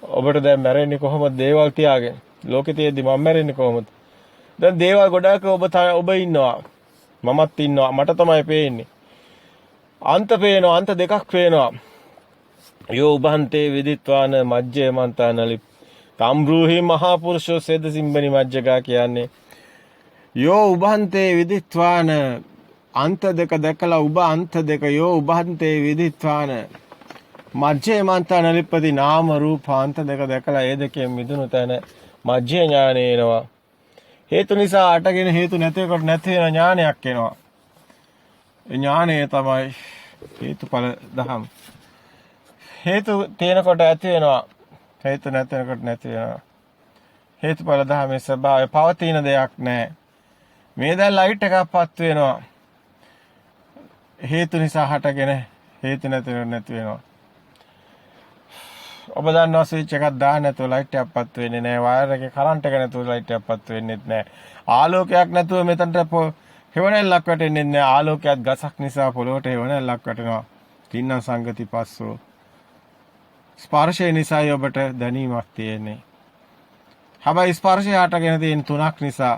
ඔබට දැන් මැරෙන්නේ කොහොමද දේවල් තියාගෙන? ලෝකේ තියෙද්දි මම මැරෙන්නේ කොහොමද? දැන් දේවල් ගොඩාක් ඔබ ඉන්නවා. මමත් ඉන්නවා. මට තමයි පේන්නේ. අන්ත පේනවා, අන්ත දෙකක් පේනවා. යෝ උභන්තේ විදිත්වාන මජ්ජේ මන්තානලි තම්බ්‍රූහි මහා පුරුෂෝ සෙද සිම්බනි මජ්ජගා කියන්නේ. යෝ උභන්තේ විදිත්වාන අන්ත දෙක දැකලා උබ අන්ත දෙක යෝ උභන්තේ විදිත්වාන මජ්ජේ මන්තානලිපති නාම රූප අන්ත දෙක දැකලා ඒ දෙකෙන් මිදුණු තැන මජ්ජේ ඥානය එනවා. හේතු නිසා අටගෙන හේතු නැතිකොට නැති වෙන ඥානයක් එනවා. ඒ ඥානය තමයි හේතුඵල දහම්. හේතු තියෙනකොට ඇති වෙනවා. හේතු නැතිනකොට නැති වෙනවා. හේතුඵල දහමේ ස්වභාවය පවතින දෙයක් නැහැ. මේ දැන් ලයිට් එකක් පත් වෙනවා. හේතු නිසා හටගෙන හේතු නැතිනකොට නැති වෙනවා. ඔබ දන්නවා ස්විච් එකක් දාන්න නැතුව ලයිට් එකක් පත් වෙන්නේ නැහැ. වයර් එකේ කරන්ට් එක නැතුව ලයිට් එකක් පත් වෙන්නේ නැහැ. ආලෝකයක් නැතුව මෙතනට හෙවණැල්ලක් වැටෙන්නේ නැහැ. ආලෝකයක් ගසක් නිසා පොළොවට හෙවණැල්ලක් වැටෙනවා. තින්න සංගති පස්සෝ. ස්පර්ශය නිසා ඔබට දැනීමක් තියෙන්නේ. හැබැයි ස්පර්ශය හටගෙන තියෙන තුනක් නිසා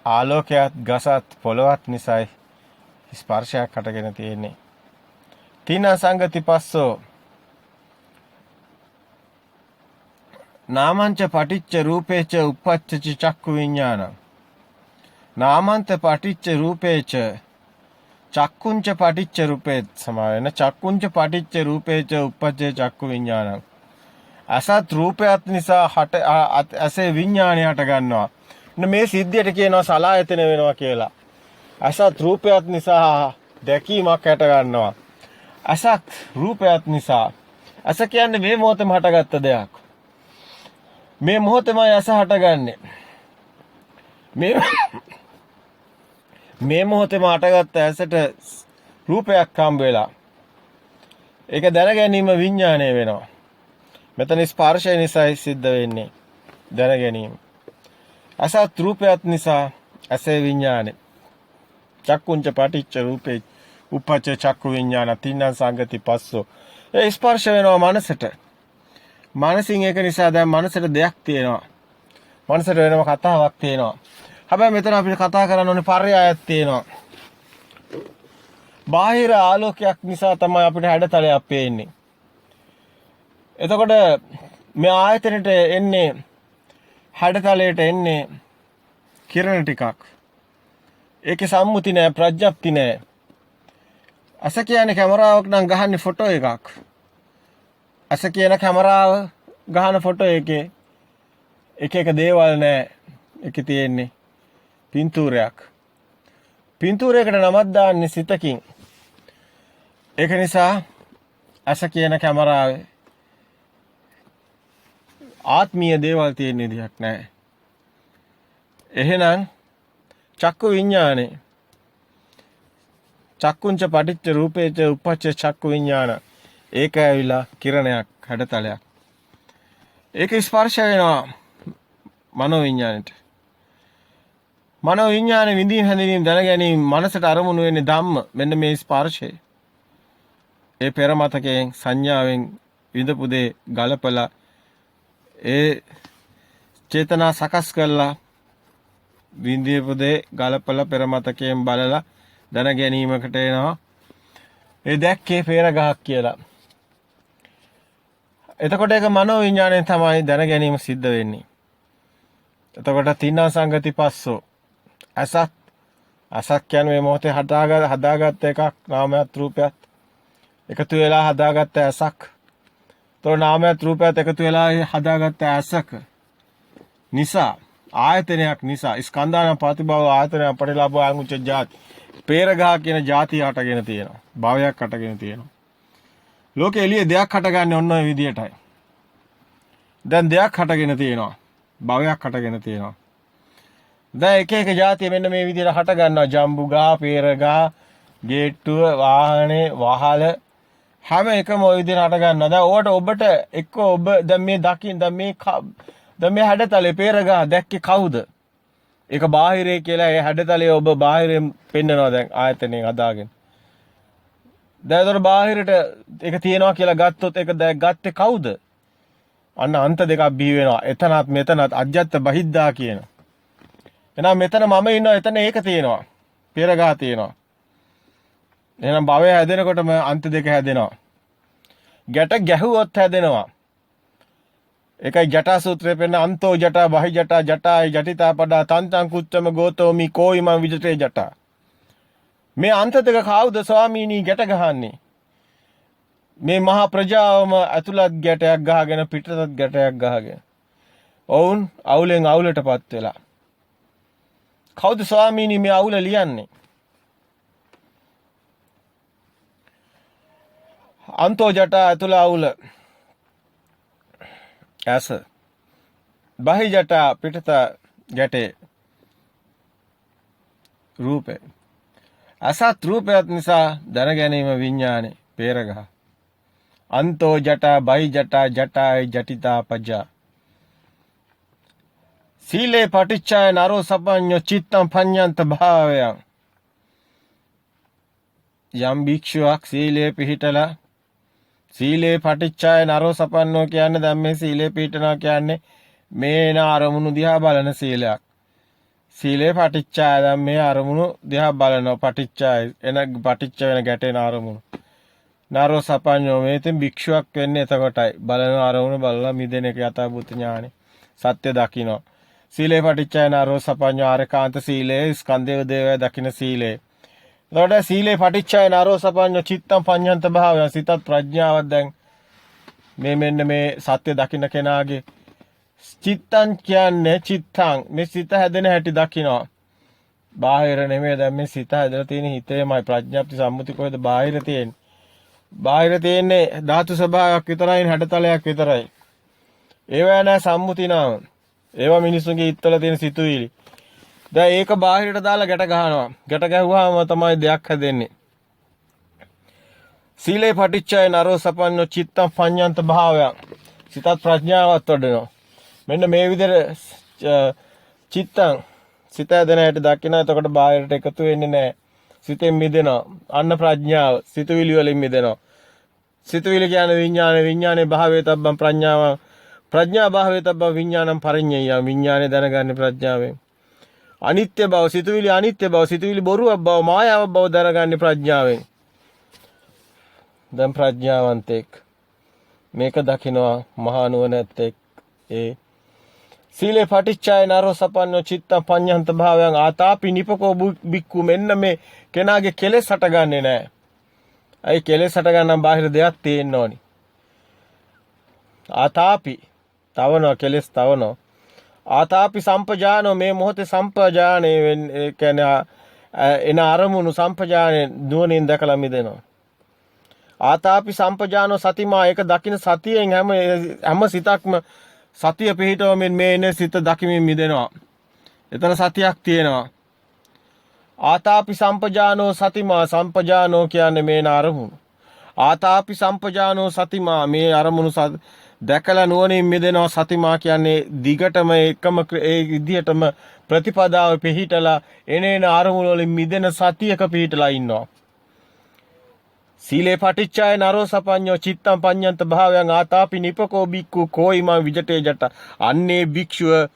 ආලෝකයත් ගසත් පොළවත් නිසායි ස්පර්ශයක් හටගෙන තියෙන්නේ. තින සංගති පස්සෝ නාමංච පටිච්ච රූපේච උප්පච්ච චක්කු විඥානං. නාමන්ත පටිච්ච රූපේච චක්කුංච පටිච්ච රූපේත් සමාවෙන චක්කුංච පටිච්ච රූපේච උප්පච්ච චක්කු විඥානං. අසත් රූපයත් නිසා ඇසේ විඥාණය හට ගන්නවා. මේ සිද්ධියට කියනවා සලායතන වෙනවා කියලා. අසත් රූපයත් නිසා දැකීමක් හට ගන්නවා. අසත් රූපයත් නිසා අස කියන්නේ මේ මොහොතේම හටගත්ත දෙයක්. මේ මොහොතේමයි අස හටගන්නේ. මේ මොහොතේම හටගත්ත ඇසට රූපයක් හම්බ වෙලා ඒක දැන ගැනීම විඥාණය වෙනවා. මෙතන ස්පර්ශය නිසා සිද්ධ වෙන්නේ දැන ගැනීම. අසත් රූපයත් නිසා ඇසේ විඥානේ. චක්කුංච පටිච්ච රූපේ උපච්ච චක්කු විඥාන තින්න සංගති පස්සෝ. ඒ ස්පර්ශ වෙනවා මනසට. මනසින් ඒක නිසා දැන් මනසට දෙයක් තියෙනවා. මනසට වෙනම කතාවක් තියෙනවා. හැබැයි මෙතන අපිට කතා කරන්න ඕනේ පර්යායක් තියෙනවා. බාහිර ආලෝකයක් නිසා තමයි අපිට හැඩතලයක් පේන්නේ. එතකොට මේ ආයතනෙට එන්නේ හැඩතලයට එන්නේ කිරණ ටිකක්. ඒකේ සම්මුති නෑ ප්‍රඥප්ති නෑ. අස කියන්නේ කැමරාවක් නම් ගහන්නේ ෆොටෝ එකක්. අස කියන කැමරාව ගහන ෆොටෝ එකේ එක දේවල් නෑ. ඒකේ තියෙන්නේ පින්තූරයක්. පින්තූරයකට නමක් දාන්නේ සිතකින්. ඒක නිසා අස කියන කැමරාවේ ආත්මීය දේවල් තියෙන විදිහක් නැහැ. එහෙනම් චක්කු විඥානේ චක්කුංච පටිච්ච රූපේච උපච්ච චක්කු විඥාන ඒක ඇවිලා කිරණයක් හැඩතලයක්. ඒක ස්පර්ශ වෙනවා මනෝ විඥානෙට. මනෝ විඥානේ විඳින් හැඳින්වීම දැන ගැනීම මනසට අරමුණු වෙන්නේ ධම්ම. මෙන්න මේ ස්පර්ශය. ඒ පෙර මතකයෙන් සංඥාවෙන් විඳපු දේ ගලපලා ඒ චේතනා සකස් කරලා විඳියපු දේ ගලපලා පෙර මතකයෙන් බලලා දැන ගැනීමකට එනවා. ඒ දැක්කේ පෙර ගහක් කියලා. එතකොට ඒක මනෝ විඥාණයෙන් තමයි දැන ගැනීම සිද්ධ වෙන්නේ. එතකොට තින්න සංගති පස්සෝ අසත් කියන්නේ මේ මොහොතේ හදාගත්ත එකක් නාමයක් රූපයක් එකතු වෙලා හදාගත්ත ඇසක්. તો නාමයක් රූපයක් එකතු වෙලා හදාගත්ත ඇසක නිසා ආයතනයක් නිසා ස්කන්ධාන ප්‍රතිභව ආයතනය පරිලාභ අංගුච්ච ජාති පෙරගහ කියන ಜಾති හටගෙන තියෙනවා. භවයක් හටගෙන තියෙනවා. ලෝකෙ එළියේ දෙයක් හටගන්නේ ඔන්න ඔය විදියටයි. දැන් දෙයක් හටගෙන තියෙනවා. භවයක් හටගෙන තියෙනවා. දැන් එක જાතිය මෙන්න මේ විදිහට හට ගන්නවා. ජම්බු ගහ, පෙර ගහ, ගේට්ටුව, වාහනේ, වහල හැම එකම ওই විදිහට හට ගන්නවා. දැන් ඕකට ඔබට එක්ක ඔබ දැන් මේ දකින්න දැන් මේ හැඩතලේ පෙර ගහ දැක්කේ කවුද? ඒක බාහිරේ කියලා ඒ හැඩතලේ ඔබ බාහිරෙන් පෙන්නනවා දැන් ආයතනෙන් හදාගෙන. දැන් ඒතර බාහිරට ඒක තියනවා කියලා ගත්තොත් ඒක ගත්තේ කවුද? අන්න අන්ත දෙකක් බිහි වෙනවා. එතනත් මෙතනත් අජ්ජත් බහිද්දා කියන. එහෙනම් මෙතන මම ඉන්නවා එතන ඒක තියෙනවා. පෙරගා තියෙනවා. එහෙනම් භවය හැදෙනකොටම අන්ත දෙක හැදෙනවා. ගැට ගැහුවොත් හැදෙනවා. ඒකයි ජටා සූත්‍රයේ පෙන්න අන්තෝ ජටා බහි ජටා ජටායි ජටිතා පඩා තන්තං කුච්චම ගෝතෝමි කෝයිමං විජිතේ ජටා. මේ අන්ත දෙක කවුද ස්වාමීනි ගැට ගහන්නේ? මේ මහා ප්‍රජාවම ඇතුළත් ගැටයක් ගහගෙන පිටතත් ගැටයක් ගහගෙන. ඔවුන් අවුලෙන් අවුලටපත් වෙලා. කවුද ස්වාමීනි මේ අවුල ලියන්නේ? අන්තෝ ජටා ඇතුළ අවුල. ඇස. බහි ජටා පිටත ගැටේ. රූපේ. අසත් රූපයත් නිසා දැන ගැනීම විඥානේ පෙරගහ. අන්තෝ ජටා බහි ජටා ජටායි ජටිතා පජා. සීලේ පටිච්චාය නරෝ සපඤ්ඤෝ චිත්තං පඤ්ඤන්ත භාවයං. යම් භික්ෂුවක් සීලයේ පිහිටලා සීලේ පටිච්චාය නරෝ සපන්නෝ කියන්නේ දැන් මේ සීලේ පීඨනවා කියන්නේ මේ එන අරමුණු දිහා බලන සීලයක්. සීලේ පටිච්චාය දැන් මේ අරමුණු දිහා බලනවා පටිච්චාය එන පටිච්ච වෙන ගැටෙන අරමුණු. නරෝ සපන්නෝ මේ ඉතින් භික්ෂුවක් වෙන්නේ එතකොටයි. බලන අරමුණු බලලා මිදෙන එක යථාභූත ඥානෙ. සත්‍ය දකින්න. සීලේ පටිච්චාය නරෝ සපන්නෝ ආරකාන්ත සීලේ ස්කන්ධය දේවය දකින්න සීලේ. එතකොට සීලේ පටිච්චාය නරෝ සපන්නෝ චිත්තම් පඤ්ඤන්ත භාවය සිතත් ප්‍රඥාවක් දැන් මේ මෙන්න මේ සත්‍ය දකින්න කෙනාගේ චිත්තං කියන්නේ චිත්තං මේ සිත හැදෙන හැටි දකින්නවා. බාහිර නෙමෙයි දැන් මේ සිත හැදලා තියෙන හිතේමයි ප්‍රඥාප්ති සම්මුති කොහෙද බාහිර තියෙන්නේ. බාහිර තියෙන්නේ ධාතු ස්වභාවයක් විතරයි හැඩතලයක් විතරයි. ඒවා නෑ සම්මුති නාම. ඒවා මිනිස්සුන්ගේ හිතවල තියෙන සිතුවිලි. දැන් ඒක බාහිරට දාලා ගැට ගහනවා. ගැට ගැහුවාම තමයි දෙයක් හැදෙන්නේ. සීලේ පටිච්චය නරෝ සපන්නෝ චිත්තං පඤ්ඤන්ත භාවය. සිතත් ප්‍රඥාවත් වඩනවා. මෙන්න මේ විදිහට චිත්තං සිත හැදෙන හැටි දකින්න. එතකොට බාහිරට එකතු වෙන්නේ නැහැ. සිතෙන් මිදෙනවා. අන්න ප්‍රඥාව සිතුවිලි වලින් මිදෙනවා. සිතුවිලි කියන්නේ විඥානේ විඥානේ භාවයේ තබ්බම් ප්‍රඥාව ප්‍රඥා භාවයේ තබ්බම් විඥානම් පරිඤ්ඤය විඥානේ දැනගන්නේ ප්‍රඥාවෙන්. අනිත්‍ය බව සිතුවිලි අනිත්‍ය බව සිතුවිලි බොරුවක් බව මායාවක් බව දැනගන්නේ ප්‍රඥාවෙන්. දැන් ප්‍රඥාවන්තෙක් මේක දකිනවා මහා නුවණැත්තෙක් ඒ සීලේ පටිච්චාය නරෝ සපන්නෝ චිත්තං පඤ්ඤන්ත භාවයන් ආතාපි නිපකෝ බික්කු මෙන්න මේ කෙනාගේ කෙලෙස් හටගන්නේ නැහැ. අයි කෙලෙස් හටගන්නම් බාහිර දෙයක් තියෙන්න ඕනි. ආතාපි තවනවා කෙලෙස් තවනවා. ආතාපි සම්පජානෝ මේ මොහොතේ සම්පජානේ වෙන්නේ කියන්නේ එන අරමුණු සම්පජානේ නුවණින් දැකලා මිදෙනවා. ආතාපි සම්පජානෝ සතිමා ඒක දකින්න සතියෙන් හැම සිතක්ම සතිය පිහිටවමින් මේ එන සිත දකිමින් මිදෙනවා. එතන සතියක් තියෙනවා. ආතාපි සම්පජානෝ සතිමා සම්පජානෝ කියන්නේ මේ අරමුණු. ආතාපි සම්පජානෝ සතිමා මේ අරමුණු දැකලා නුවණින් මිදෙනවා. සතිමා කියන්නේ දිගටම එකම ඒ විදිහටම ප්‍රතිපදාව පිහිටලා එනේන අරමුණු වලින් මිදෙන සතියක පිහිටලා ඉන්නවා. සීලේ පටිච්චාය නරෝ සපඤ්ඤෝ චිත්තං පඤ්ඤන්ත භාවයන් ආතාපි නිපකෝ බික්කු කෝයිමා විජටේ ජට අන්නේ භික්ෂුව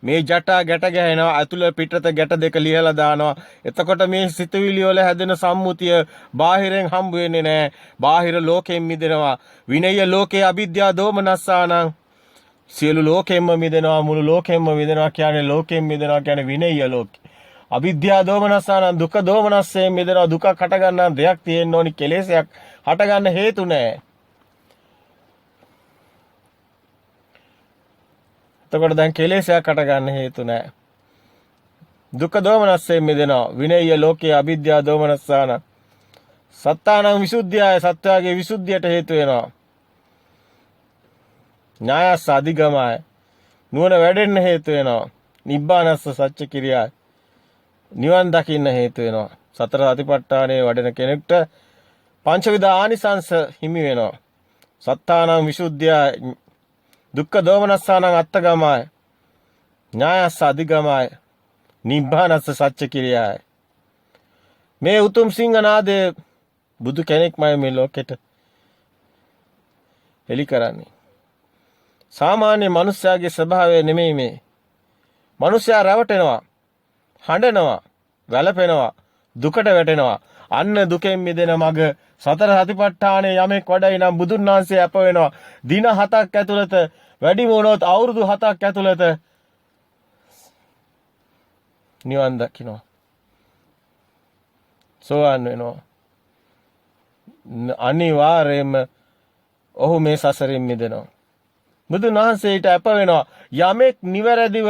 මේ ජටා ගැට ගහනවා අතුල පිටත ගැට දෙක ලියලා දානවා. එතකොට මේ සිතුවිලි වල හැදෙන සම්මුතිය බාහිරෙන් හම්බ වෙන්නේ නැහැ. බාහිර ලෝකයෙන් මිදෙනවා. විනය ලෝකේ අවිද්‍යා දෝමනස්සානං සියලු ලෝකෙම්ම මිදෙනවා. මුළු ලෝකෙම්ම මිදෙනවා කියන්නේ ලෝකෙන් මිදෙනවා කියන්නේ විනය ලෝකේ. අවිද්‍යා දෝමනස්සානං දුක දෝමනස්සයෙන් මිදෙනවා. දුකක් හට ගන්න දෙයක් තියෙන්න ඕනි. කෙලෙසයක් හට ගන්න හේතු නැහැ. එතකොට දැන් කෙලෙසයක් හට ගන්න හේතු නැහැ. දුක දෝමනස්සයෙන් මිදෙනවා. විනය්‍ය ලෝකේ අවිද්‍යා දෝමනස්සාන සත්තානං විසුද්ධියයි සත්‍යයේ විසුද්ධියට හේතු වෙනවා. ඥායස්ස අධිගමයි නුවණ වැඩෙන්න හේතු වෙනවා. නිබ්බානස්ස සත්‍ය කිරියයි නිවන් දකින්න හේතු වෙනවා. සතර සතිපට්ඨානයේ වඩන කෙනෙක්ට පංචවිධ ආනිසංස හිමි වෙනවා. සත්තානං විසුද්ධියයි දුක්ඛ දෝමනස්සානං අත්තගමයි ඥායස්ස අධිගමයි නිබ්බානස්ස සත්‍ය කිරියයි මේ උතුම් සිංහනාදේ බුදු කෙනෙක්මයි මේ ලෝකෙට හෙළි කරන්නේ. සාමාන්‍ය මනුස්සයාගේ ස්වභාවය නෙමෙයි මේ. මනුස්සයා රැවටෙනවා, හඬනවා, වැළපෙනවා, දුකට වැටෙනවා. අන්න දුකෙන් මිදෙන මග සතර සතිපට්ඨානයේ යමෙක් වඩයි නම් බුදුන් වහන්සේ අප වෙනවා. දින 7ක් ඇතුළත වැඩිම වුණොත් අවුරුදු 7ක් ඇතුළත නිවන් දකින්නවා. සෝවන් වෙනවා. අනිවාර්යයෙන්ම ඔහු මේ සසරින් මිදෙනවා. බුදුන් වහන්සේට අප වෙනවා. යමෙක් නිවැරදිව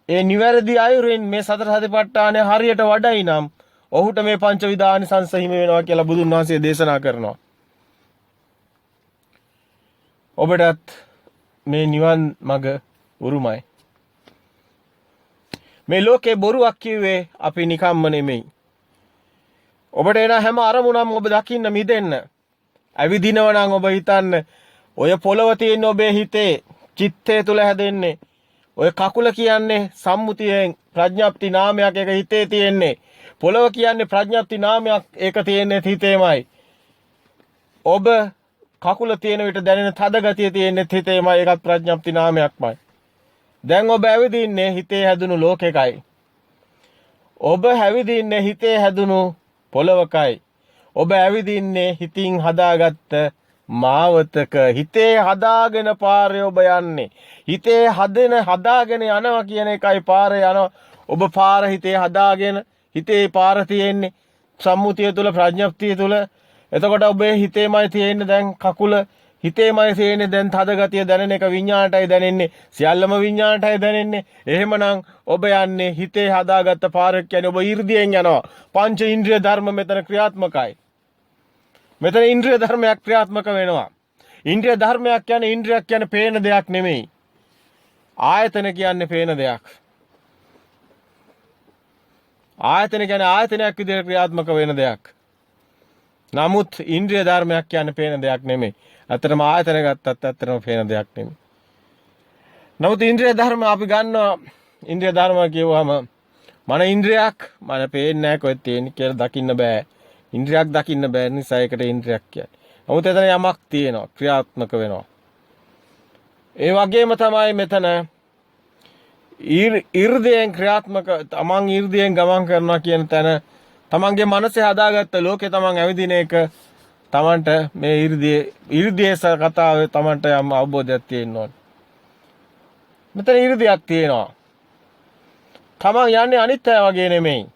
ඒ නිවැරදි අයුරින් මේ සතර සතිපට්ඨානය හරියට වඩයි නම් ඔහුට මේ පංච විධානිසංස හිමි වෙනවා කියලා බුදුන් වහන්සේ දේශනා කරනවා. ඔබටත් මේ නිවන් මඟ උරුමයි. මේ ලෝකේ බොරුවක් කිව්වේ අපි නිකම්ම නෙමෙයි. ඔබට එන හැම අරමුණක්ම ඔබ දකින්න මිදෙන්න. ඇවිදිනව නම් ඔබ හිතන්න ඔය පොළව තියෙන ඔබේ හිතේ චිත්තය තුල හැදෙන්නේ. ඔය කකුල කියන්නේ සම්මුතියෙන් ප්‍රඥාප්ති නාමයක් එක හිතේ තියෙන්නේ. පොළව කියන්නේ ප්‍රඥාප්ති නාමයක් ඒක තියෙන්නේ හිතේමයි. ඔබ කකුල තියෙන විට දැනෙන තද ගතිය තියෙන්නේ හිතේමයි. ඒකත් ප්‍රඥප්ති නාමයක්මයි. දැන් ඔබ ඇවිදින්නේ හිතේ හැදුණු ලෝකෙකයි. ඔබ ඇවිදින්නේ හිතේ හැදුණු පොළවකයි. ඔබ ඇවිදින්නේ හිතින් හදාගත්ත මාවතක. හිතේ හදාගෙන පාරේ ඔබ යන්නේ. හිතේ හදාගෙන යනවා කියන එකයි පාරේ යනවා. ඔබ පාර හිතේ හදාගෙන හිතේ පාර තියෙන්නේ සම්මුතිය තුල ප්‍රඥප්තිය තුල. එතකොට ඔබේ හිතේමයි තියෙන්නේ දැන් කකුල. හිතේමයි තියෙන්නේ දැන් තද ගතිය දැනෙන එක විඤ්ඤාණයටයි දැනෙන්නේ. සියල්ලම විඤ්ඤාණයටයි දැනෙන්නේ. එහෙමනම් ඔබ යන්නේ හිතේ හදාගත්ත පාරක් කියන්නේ ඔබ 이르දියෙන් යනවා. පංච ඉන්ද්‍රිය ධර්ම මෙතන ක්‍රියාත්මකයි. මෙතන ඉන්ද්‍රිය ධර්මයක් ක්‍රියාත්මක වෙනවා. ඉන්ද්‍රිය ධර්මයක් කියන්නේ ඉන්ද්‍රියක් කියන්නේ පේන දෙයක් නෙමෙයි. ආයතන කියන්නේ පේන දෙයක්. ආයතන කියන්නේ ආයතනයක් විදිහට ක්‍රියාත්මක වෙන දෙයක්. නමුත් ඉන්ද්‍රිය ධර්මයක් කියන්නේ පේන දෙයක් නෙමෙයි. අතරම ආයතන ගත්තත් අතරම පේන දෙයක් නෙමෙයි. නමුත් ඉන්ද්‍රිය ධර්ම අපි ගන්නවා. ඉන්ද්‍රිය ධර්ම කියවම මන ඉන්ද්‍රියක් මන පේන්නේ නැහැ කොහෙද තියෙන්නේ කියලා දකින්න බෑ. ඉන්ද්‍රියක් දකින්න බෑ නිසා ඒකට ඉන්ද්‍රියක් කියන්නේ. නමුත් එතන යමක් තියෙනවා ක්‍රියාත්මක වෙනවා. ඒ වගේම තමයි මෙතන 이르දයෙන් ක්‍රියාත්මක තමන් 이르දයෙන් ගමන් කරනවා කියන තැන තමන්ගේ මනසේ හදාගත්ත ලෝකේ තමන් ඇවිදින එක තමන්ට මේ 이르දියේ කතාවේ තමන්ට යම් අවබෝධයක් තියෙන්න ඕන. මෙතන 이르දියක් තියෙනවා. තමන් යන්නේ අනිත් අය වගේ නෙමෙයි.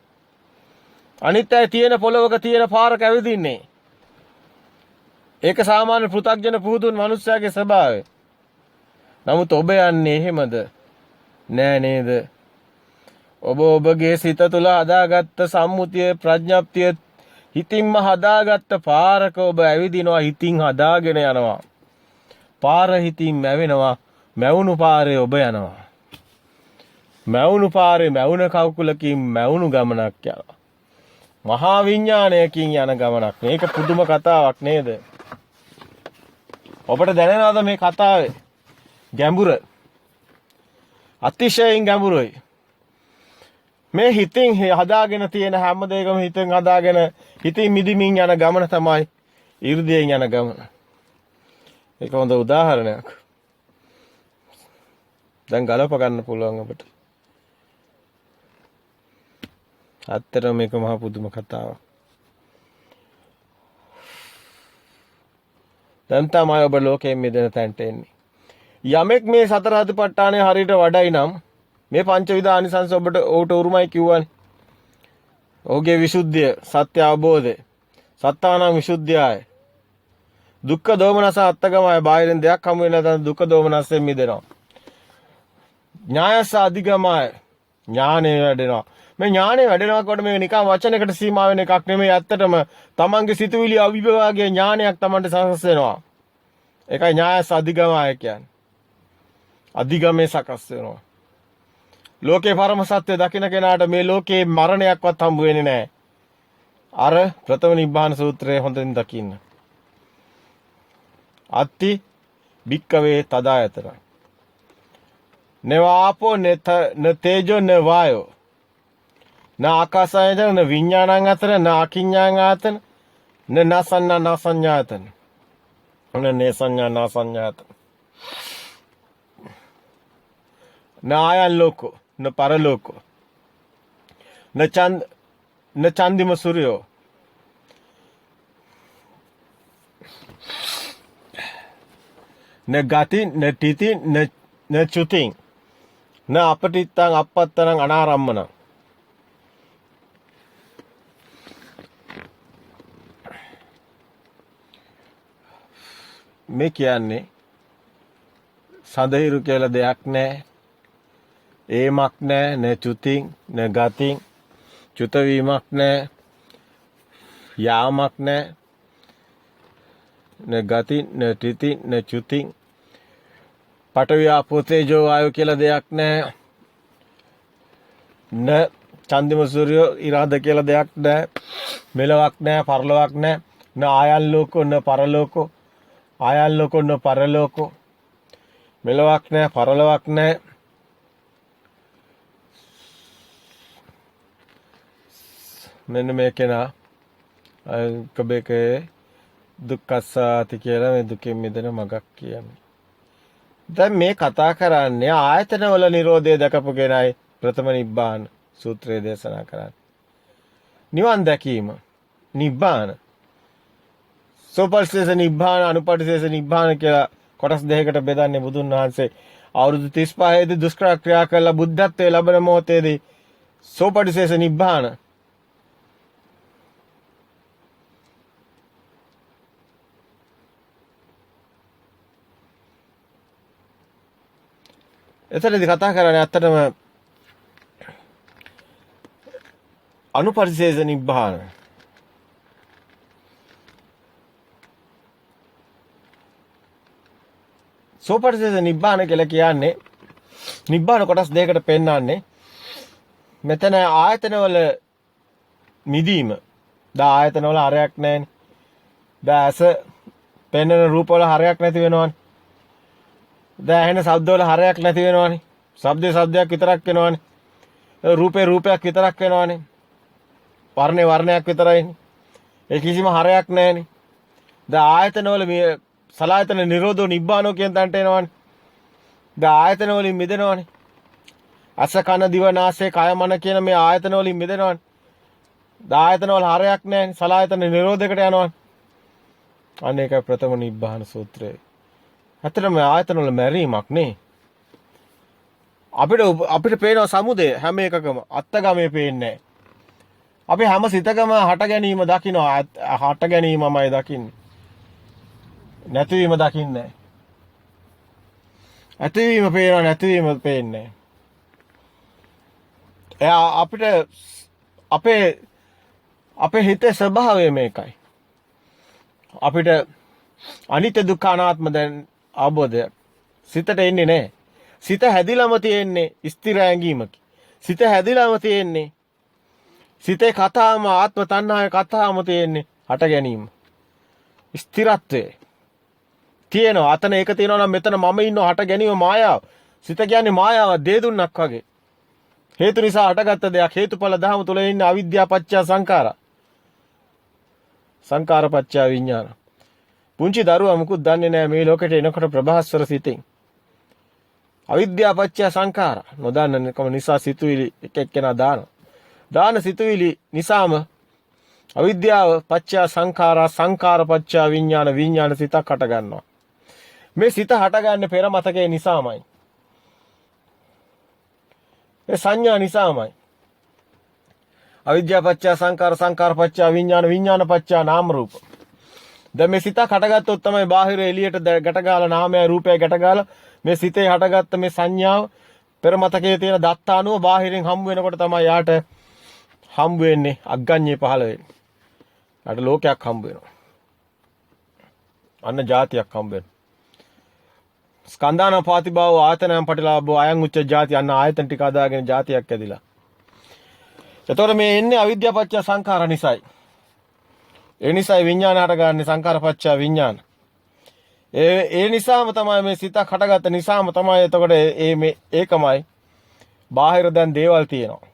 අනිත් අය තියෙන පොළවක තියෙන පාරක ඇවිදින්නේ. ඒක සාමාන්‍ය පෘථග්ජන පුහුදුන් මිනිස්සයාගේ ස්වභාවය. නමුත් ඔබ යන්නේ එහෙමද? නෑ නේද? ඔබ ඔබගේ සිත තුළ හදාගත්ත සම්මුතිය ප්‍රඥප්තිය හිතින්ම හදාගත්ත පාරක ඔබ ඇවිදිනවා. හිතින් හදාගෙන යනවා. පාර හිතින් මැවෙනවා. මැවුණු පාරේ ඔබ යනවා. මැවුණු පාරේ මැවුණ කකුලකින් මැවුණු ගමනක් යනවා. මහා විඥානයකින් යන ගමනක්. මේක පුදුම කතාවක් නේද? ඔබට දැනෙනවද මේ කතාවේ ගැඹුර? අතිශයින් ගැඹුරුයි. මේ හිතින් හදාගෙන තියෙන හැම දෙයකම හිතෙන් හදාගෙන හිතින් මිදිමින් යන ගමන තමයි 이르දියෙන් යන ගමන. ඒක හොඳ උදාහරණයක්. දැන් ගලප ගන්න පුළුවන් අපිට. ඇත්තටම මේක මහා පුදුම කතාවක්. දැන් තමයි ඔබ ලෝකයෙන් මිදෙන තැනට එන්නේ. යමෙක් මේ සතර අධිපට්ඨානය හරියට වඩයි නම් මේ පංචවිධ ආනිසංස ඔබට ඕට උරුමයි කිව්වනේ. ඔහුගේ විසුද්ධිය, සත්‍ය අවබෝධය, සත්තානං විසුද්ධියයි. දුක්ඛ දෝමනස අත්තගමයි. බාහිරින් දෙයක් හමු වෙන නැත්නම් දුක්ඛ දෝමනසෙන් මිදෙනවා. ඥායස අධිගමයි. ඥානෙ වැඩෙනවා. මේ ඥානෙ වැඩෙනවා කොට මේ නිකන් වචනයකට සීමා වෙන එකක් නෙමෙයි. ඇත්තටම තමන්ගේ සිතුවිලි අවිභවගේ ඥානයක් තමන්ට සකස් වෙනවා. ඒකයි ඥායස අධිගමයි කියන්නේ. අධිගමේ සකස් වෙනවා. ලෝකේ පරම සත්‍ය දකින්න කෙනාට මේ ලෝකේ මරණයක්වත් හම්බ වෙන්නේ නැහැ. අර ප්‍රථම නිබ්බාන සූත්‍රයේ හොඳින් දකින්න. අත්ති භික්කවේ තදායතන. නවාපෝ න තේජෝ න වායෝ. න ආකාසායතන න විඥානං අතර න අකිඤ්ඤාං ආතන න නසඤ්ඤා නසඤ්ඤාතන. න නේසඤ්ඤා නසඤ්ඤාතන. න ආයන් ලෝකෝ න පරලෝකෝ න චන්දිම සූර්යෝ න ගති න තිති න චුතින් න අපටිත්තං අපත්තං අනාරම්මන. මේ කියන්නේ සඳහිරු කියලා දෙයක් නැහැ. ඒමක් නැහැ. න චුතින් න ගතින් චුත වීමක් නැහැ. යාමක් නැහැ. න ගති න තිති න චුතින් පඨවි ආපෝ තේජෝ වායෝ කියලා දෙයක් නැහැ. න චන්දිම සූර්යෝ ඉරාද කියලා දෙයක් නැහැ. මෙලොවක් නැහැ, පරලොවක් නැහැ. න ආයන් ලෝකෝ න පරලෝකෝ. ආයන් ලෝකෝ න පරලෝකෝ. මෙලොවක් නැහැ, පරලොවක් නැහැ. මෙන්න මේ කෙනා කබේකේ දුක්ඛස්සාති කියලා මේ දුකෙන් මිදෙන මගක් කියන්නේ. දැන් මේ කතා කරන්නේ ආයතනවල Nirodhe දැකපු කෙනයි ප්‍රථම නිබ්බාන සූත්‍රය දේශනා කරන්නේ. නිවන් දැකීම නිබ්බාන. සෝපරිශේෂ නිබ්බාන අනුපරිශේෂ නිබ්බාන කියලා කොටස් දෙකකට බෙදන්නේ බුදුන් වහන්සේ. අවුරුදු 35 දී දුෂ්කර ක්‍රියා කළ බුද්ධත්වයේ ලැබෙන මොහොතේදී සෝපරිශේෂ නිබ්බාන. එතනදී කතා කරන්නේ ඇත්තටම අනුපරිශේෂ නිබ්බාන. සෝපරිශේෂ නිබ්බාන කියලා කියන්නේ නිබ්බාන කොටස් දෙකකට පෙන්වන්නේ. මෙතන ආයතනවල මිදීම. දා ආයතනවල හරයක් නැහැනේ. දැස පෙන්වන රූපවල හරයක් නැති වෙනවනේ. දැන් ඇහෙන ශබ්දවල හරයක් නැති වෙනවනේ. ශබ්දේ ශබ්දයක් විතරක් වෙනවනේ. රූපේ රූපයක් විතරක් වෙනවනේ. වර්ණේ වර්ණයක් විතරයිනේ. ඒ කිසිම හරයක් නැහැනේ. දැන් ආයතනවල මේ සලායතන නිරෝධෝ නිබ්බානෝ කියන තැනට එනවනේ. දැන් ආයතන වලින් මිදෙනවනේ. අස කන දිව නාසය කය මන කියන මේ ආයතන වලින් මිදෙනවනේ. දැන් ආයතන වල හරයක් නැහැනේ. සලායතන නිරෝධයකට යනවනේ. අන්න ඒකයි ප්‍රථම නිබ්බාන සූත්‍රය. ඇත්තටම ආයතන වල මැරීමක් නේ. අපිට පේනවා සමුදය හැම එකකම අත්ගමේ පේන්නේ. අපි හැම සිතකම හට ගැනීම දකිනවා. හට ගැනීමමයි දකින්නේ. නැතිවීම දකින්නේ. ඇතිවීම පේනවා නැතිවීම පේන්නේ. එයා අපිට අපේ හිතේ ස්වභාවය මේකයි. අපිට අනිත්‍ය දුක්ඛ අනාත්ම දැන් අවබෝධය සිතට එන්නේ නැහැ. සිත හැදිලාම තියෙන්නේ ස්ථිර ඇඟීමකි. සිත හැදිලාම තියෙන්නේ සිතේ කතාවම ආත්ම තණ්හාවේ කතාවම තියෙන්නේ හට ගැනීම. ස්ථිරත්වයේ තියෙනවා. අතන ඒක තියෙනවා නම් මෙතන මම ඉන්නවා හට ගැනීම මායාව. සිත කියන්නේ මායාව දේ දුන්නක් වගේ. හේතු නිසා හටගත්ත දෙයක් හේතුඵල ධහම තුල ඉන්න අවිද්‍යාව පත්‍ය සංඛාරා. සංඛාර පත්‍ය විඥාන. පුංචි දරුවා මුකුත් දන්නේ නැහැ මේ ලෝකෙට එනකොට ප්‍රභාස්වර සිතින්. අවිද්‍යාව පත්‍ය සංඛාර. නොදන්නකම නිසා සිතුවිලි එක එක්කෙනා දානවා. දාන සිතුවිලි නිසාම අවිද්‍යාව පත්‍ය සංඛාරා සංඛාර පත්‍ය විඥාන විඥාන සිතක් හට ගන්නවා. මේ සිත හටගන්නේ පෙර මතකයේ නිසාමයි. ඒ සංඥා නිසාමයි. අවිද්‍යාව පත්‍ය සංඛාර සංඛාර පත්‍ය විඥාන විඥාන පත්‍ය නාම රූප. දැන් මේ සිත හටගත්තොත් තමයි බාහිර එළියට ගැටගාලා නාමය රූපය ගැටගාලා මේ සිතේ හටගත්ත මේ සංඥාව පෙර මතකයේ තියෙන දත්තානුව බාහිරින් හම්බ වෙනකොට තමයි යාට හම්බ වෙන්නේ අග්ගඤ්ඤේ පහළ වෙන්නේ. යාට ලෝකයක් හම්බ වෙනවා. අන්න જાතියක් හම්බ වෙනවා. ස්කන්ධාන පාතිභාව ආයතනයන් පටිලාභෝ අයං උච්ච જાති අන්න ආයතන ටික අදාගෙන જાතියක් ඇදිලා. එතකොට මේ එන්නේ අවිද්‍යාව පත්‍ය සංඛාර නිසායි. ඒ නිසායි විඥාන හටගන්නේ සංඛාර පත්‍ය විඥාන. ඒ නිසාම තමයි මේ සිතක් හටගත්ත නිසාම තමයි එතකොට මේ ඒකමයි බාහිර දැන් දේවල් තියෙනවා.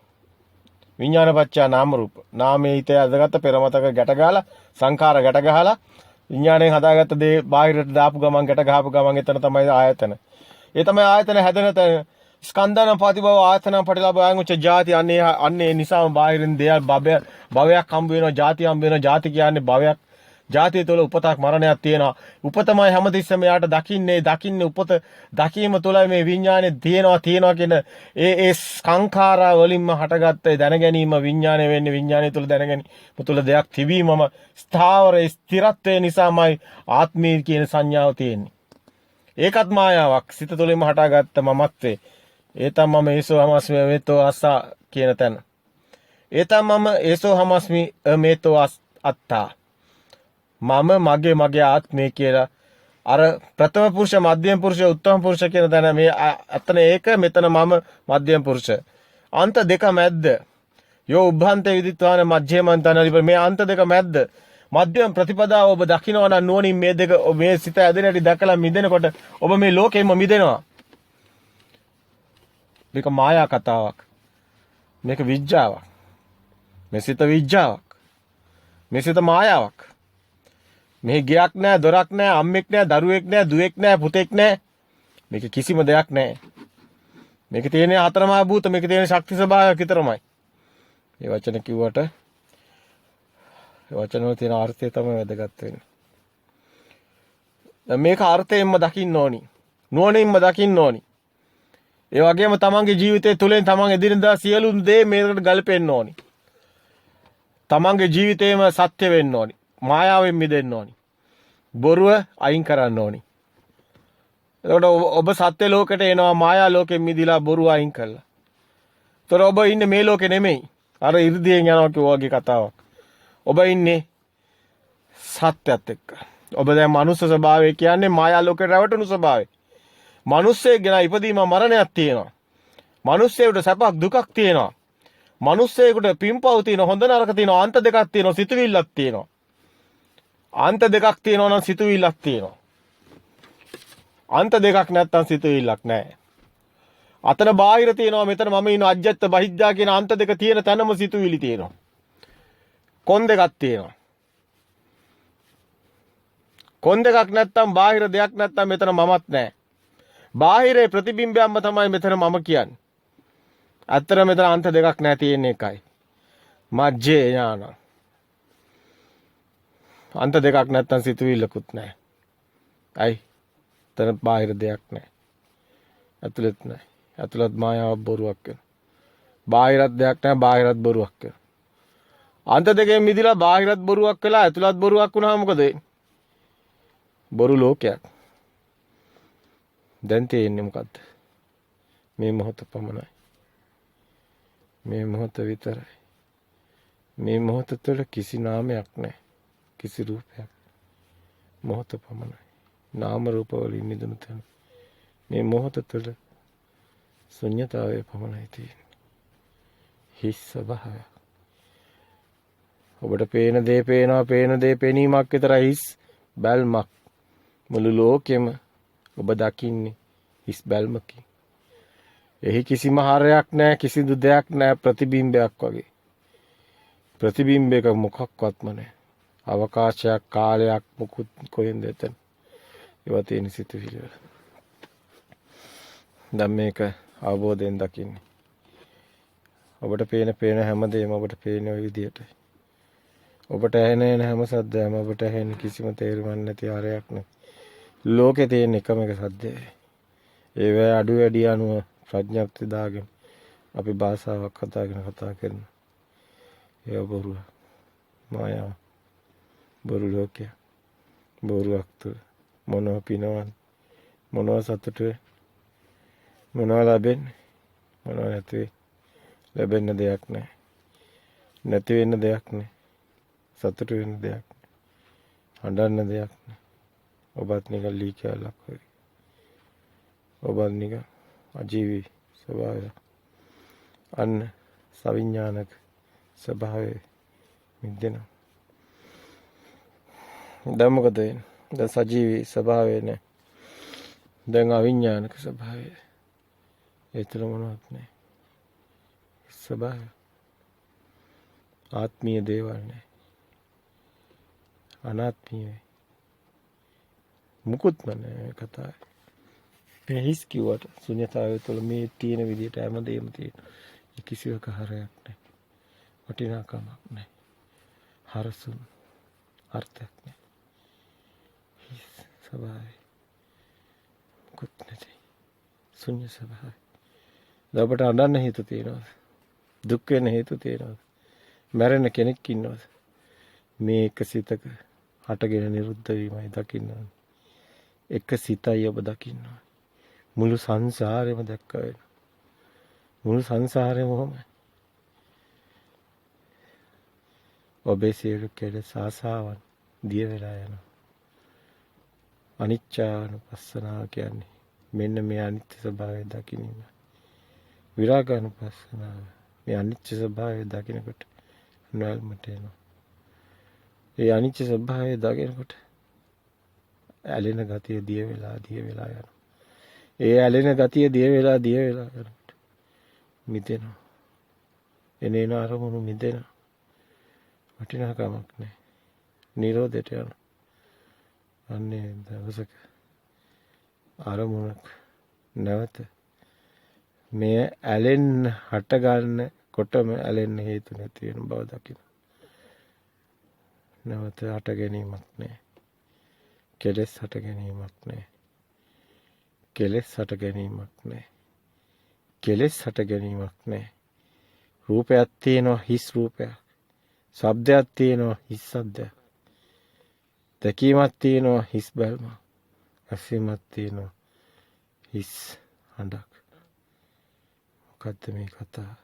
විඥාන පත්‍ය නාම රූප. නාමයේ හිතේ අදගත්ත පෙරමතක ගැට ගහලා සංඛාර ගැට ගහලා විඥාණයෙන් හදාගත්ත දේ බාහිරට දාපු ගමන් ගැට ගහපු ගමන් එතන තමයි ආයතන. ඒ තමයි ආයතන හැදෙන තැන. ස්කන්ධාන පාතිභව ආයතන පටිලාභ අයං උච්ච જાති අන්නේ නිසාම බාහිරින් දේවල් භවයක් හම්බ වෙනවා. જાති හම්බ වෙනවා. જાති කියන්නේ භවයක්. જાතිය තුළ උපතක් මරණයක් තියෙනවා. උපතමයි හැමතිස්සෙම යාට දකින්නේ උපත දකීම තුළයි මේ විඥානේ තියෙනවා කියන ඒ සංඛාරා වලින්ම හටගත්ත දැන ගැනීම විඥානය වෙන්නේ විඥානය තුළ දැනගැනීම තුළ දෙයක් තිබීමම ස්ථාවර ස්ථිරත්වය නිසාමයි ආත්මී කියන සංඥාව තියෙන්නේ. ඒකත් මායාවක් සිත තුළින්ම හටගත්ත මමත්වේ. ඒ තමයි මම ඒසෝ හමස්මි මේතෝ අස්සා කියන තැන. ඒ තමයි මම ඒසෝ හමස්මි මේතෝ අත්තා. මම මගේ ආත්මය කියලා අර ප්‍රථම පුරුෂ මධ්‍යම පුරුෂ උත්තම පුරුෂ කියන තැන මේ අතන ඒක මෙතන මම මධ්‍යම පුරුෂ අන්ත දෙක මැද්ද යෝ උභාන්තේ විදිත්වාන මධ්‍යමන්තනලි මේ අන්ත දෙක මැද්ද මධ්‍යම ප්‍රතිපදාව ඔබ දකිනවා නම් නුවණින් මේ දෙක මේ සිත ඇදෙන හැටි දැකලා මිදෙනකොට ඔබ මේ ලෝකෙම මිදෙනවා. මේක මායා කතාවක්. මේක විඥාවක්. මේ සිත විඥාවක්. මේ සිත මායාවක්. මේ ගයක් නැහැ, දොරක් නැහැ, අම්මෙක් නැහැ, දරුවෙක් නැහැ, දුවෙක් නැහැ, පුතෙක් නැහැ. මේක කිසිම දෙයක් නැහැ. මේක තියෙන හතරමහා භූත, මේක තියෙන ශක්ති ස්වභාවයක් විතරමයි. මේ වචන කිව්වට ඒ වචන වල තියෙන අර්ථය තමයි වැදගත් වෙන්නේ. දැන් මේක අර්ථයෙන්ම දකින්න ඕනි. නුවණින්ම දකින්න ඕනි. ඒ වගේම තමන්ගේ ජීවිතය තුළින් තමන් එදිනදා සියලු දේ මේකට ගලපෙන්න ඕනි. තමන්ගේ ජීවිතේම සත්‍ය වෙන්න ඕනි. මායාවෙන් මිදෙන්න ඕනි. බොරුව අයින් කරන්න ඕනි. එතකොට ඔබ සත්‍ය ලෝකෙට එනවා මායා ලෝකෙන් මිදිලා බොරුව අයින් කළා. එතකොට ඔබ ඉන්නේ මේ ලෝකෙ නෙමෙයි. අර 이르දියෙන් යනවා කියෝගේ කතාවක්. ඔබ ඉන්නේ සත්‍යත් එක්ක. ඔබ දැන් මනුස්ස ස්වභාවය කියන්නේ මායා ලෝකෙට රැවටුණු ස්වභාවය. මිනිස්සෙක් ගැන ඉපදීම මරණයක් තියෙනවා. මිනිස්සෙකුට සැපක් දුකක් තියෙනවා. මිනිස්සෙකුට පින්පව් තියෙනවා, හොඳ නරක තියෙනවා, අන්ත දෙකක් තියෙනවා, සිතුවිල්ලක් තියෙනවා. අන්ත දෙකක් තියෙනවා නම් සිතුවිල්ලක් තියෙනවා. අන්ත දෙකක් නැත්තම් සිතුවිල්ලක් නැහැ. අතන බාහිර තියෙනවා, මෙතන මම ඉන්න අජ්ජත් බහිජ්ජා කියන අන්ත දෙක තියෙන තැනම සිතුවිලි තියෙනවා. කොන් දෙකක් තියෙනවා. කොන් දෙකක් නැත්තම් බාහිර දෙයක් නැත්තම් මෙතන මමත් නැහැ. බාහිරේ ප්‍රතිබිම්බයක්ම තමයි මෙතන මම කියන්නේ. අතර මෙතන අන්ත දෙකක් නැහැ, තියෙන එකයි. මජ්ජේ ඥාන. අන්ත දෙකක් නැත්තම් සිතුවිල්ලකුත් නැහැ. අයි. තන බාහිර දෙයක් නැහැ. ඇතුළත් නැහැ. ඇතුළත් මායාව බොරුවක් වෙනවා. බාහිරත් දෙයක් නැහැ, බාහිරත් බොරුවක් වෙනවා. අන්ත දෙකෙන් මිදිලා බාහිරත් බොරුවක් වෙලා ඇතුළත් බොරුවක් වුණාම මොකද වෙන්නේ? බොරු ලෝකයක්. දැන් තියෙන්නේ මොකද්ද? මේ මොහොත පමණයි. මේ මොහොත විතරයි. මේ මොහොත තුළ කිසි නාමයක් නැහැ. කිසි රූපයක්. මොහොත පමණයි. නාම රූප වලින් නිදුණු තැන. මේ මොහොත තුළ ශුන්‍යතාවය පමණයි තියෙන්නේ. හිස් ස්වභාවය. ඔබට පේන දේ පේනවා, පේන දේ පෙනීමක් විතරයි හිස් බැල්මක්. මුළු ලෝකෙම ඔබ දකින්නේ හිස් බැල්මකින්. එහි කිසිම හරයක් නැහැ, කිසිදු දෙයක් නැහැ, ප්‍රතිබිම්බයක් වගේ. ප්‍රතිබිම්බයක මොකක්වත්ම නැහැ. අවකාශයක්, කාලයක් මොකුත් කොහෙන්ද එතන. ඒවා තියෙන සිතුවිලි වල. දැන් මේක අවබෝධයෙන් දකින්නේ. ඔබට පේන හැමදේම ඔබට පේන ওই විදියටයි. ඔබට ඇහෙන හැම සද්දයක්ම ඔබට ඇහෙන කිසිම තේරුමක් නැති හරයක් නෙවෙයි. ලෝකේ තියෙන එකම එක සද්දයයි. ඒවැ අඩු වැඩි අනුව ප්‍රඥප්ති දාගෙන අපි භාෂාවක් කතා කරනවා. ඒ බොරුව. මායාව. බොරු ලෝකය. බොරුවක් තුළ මොනව පිනවන්නේ? මොනව සතුටු වෙන්නේ? මොනව ලැබෙන්නේ? මොනව නැති වෙන්නේ? ලැබෙන්න දෙයක් නැහැ. නැති වෙන්න දෙයක් නැහැ. සතුටු වෙන්න දෙයක් නැහැ. හඬන්න දෙයක් නැහැ. ඔබත් නිකන් ලී කැලක් වගේ. ඔබත් නිකන් අජීවී ස්වභාවය. අන්න සවිඥානික ස්වභාවය මිදෙනවා. දැන් මොකද වෙන්නේ? දැන් සජීවී ස්වභාවය නෑ. දැන් අවිඥානික ස්වභාවය. ඒ තුළ මොනවත් නෑ. ස්වභාවය. ආත්මීය දේවල් නෑ. අනාත්මීය. මුකුත්ම නෑ කතාවේ. මේ හිස් කිව්වට ශුන්‍යතාවය තුළ මේ තියෙන විදිහට හැමදේම තියෙනවා. කිසිවක හරයක් නෑ. වටිනාකමක් නෑ. හරසුන් අර්ථයක් නෑ. හිස් ස්වභාවය. මුකුත් නැති. ශුන්‍ය ස්වභාවය. ඔබට අඬන්න හේතු තියෙනවද? දුක් වෙන්න හේතු තියෙනවද? මැරෙන කෙනෙක් ඉන්නවද? මේ එක සිතක හටගෙන නිරුද්ධ වීමයි දකින්න ඕනේ. එක සිතයි ඔබ දකින්න ඕනේ. මුළු සංසාරෙම දැක්ක වෙනවා. මුළු සංසාරෙම ඔහොමයි. ඔබේ සියලු කෙලෙස් ආසාවන් දිය වෙලා යනවා. අනිච්චානුපස්සනාව කියන්නේ මෙන්න මේ අනිත්‍ය ස්වභාවය දකින්න. විරාගානුපස්සනාව මේ අනිත්‍ය ස්වභාවය දකිනකොට නොයල්මට එනවා. ඒ අනිත්‍ය ස්වභාවය දකිනකොට ඇලෙන ගතිය දිය වෙලා යනවා. ඒ ඇලෙන ගතිය දිය වෙලා යනකොට මිදෙනවා. එනේන අරමුණු මිදෙනවා. වටිනාකමක් නැහැ. නිරෝධයට යනවා. අන්නේ දවසක අරමුණක් නැවත මේ ඇලෙන්න හට ගන්න කොටම ඇලෙන්න හේතු නැති වෙන බව දකින්න. නැවත හට ගැනීමක් නැහැ. කෙලෙස් හට ගැනීමක් නැහැ. කෙලෙස් හට ගැනීමක් නැහැ. කෙලෙස් හට ගැනීමක් නැහැ. රූපයක් තියෙනවා හිස් රූපයක්. ශබ්දයක් තියෙනවා හිස් ශබ්දයක්. දැකීමක් තියෙනවා හිස් බැල්මක්. ඇසීමක් තියෙනවා හිස් හඬක්. මොකද්ද මේ කතාව?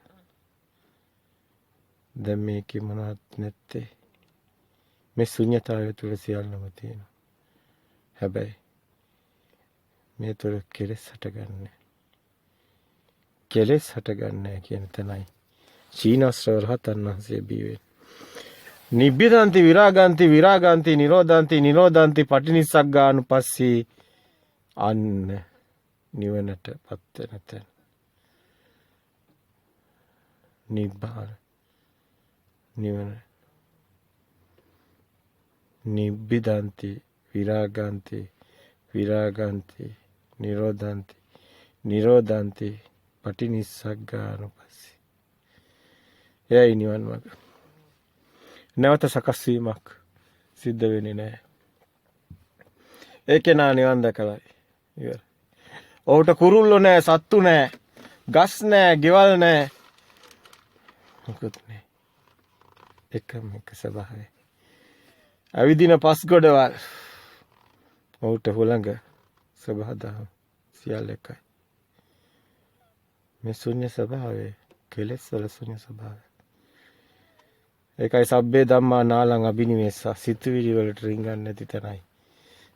දැන් මේකේ මොනවත් නැත්තේ. මේ ශුන්‍යතාවය තුළ සියල්ලම තියෙනවා. හැබැයි මේ තුළ කෙලෙස් හටගන්නේ. කෙලෙස් හටගන්නේ කියන තැනයි සීනස්රව රහතන් වහන්සේ බිවෙන්නේ. නිබ්බිදන්ති විරාගන්ති විරාගන්ති නිරෝධන්ති නිරෝධන්ති පටිනිස්සග්ගානුපස්සී අන්න නිවනට පත් වෙන තැන. නිබ්බාන නිවන. නිබ්බිදන්ති විරාගන්ති විරාගන්ති නිරෝධන්ති නිරෝධන්ති පටිනිස්සග්ගානුපස්සී. එයයි නිවන් මාර්ග. නැවත සකස් වීමක් සිද්ධ වෙන්නේ නැහැ. ඒකේ නා නිවන් දැකලා ඉවර. ඔහුට කුරුල්ලෝ නැහැ, සත්තු නැහැ, ගස් නැහැ, ගෙවල් නැහැ. මොකුත් නැහැ. එකම එක ස්වභාවය. අවිදින පස් ගොඩවල්. ඔහුට හුළඟ ස්වභාවය සියල්ල එකයි. මේ ශුන්‍ය ස්වභාවය කෙලෙස් වල ශුන්‍ය ස්වභාවය. ඒකයි සබ්බේ ධම්මා නාලං අබිනිවෙස්ස සිතුවිලි වලට රිංගන්නේ නැති තැනයි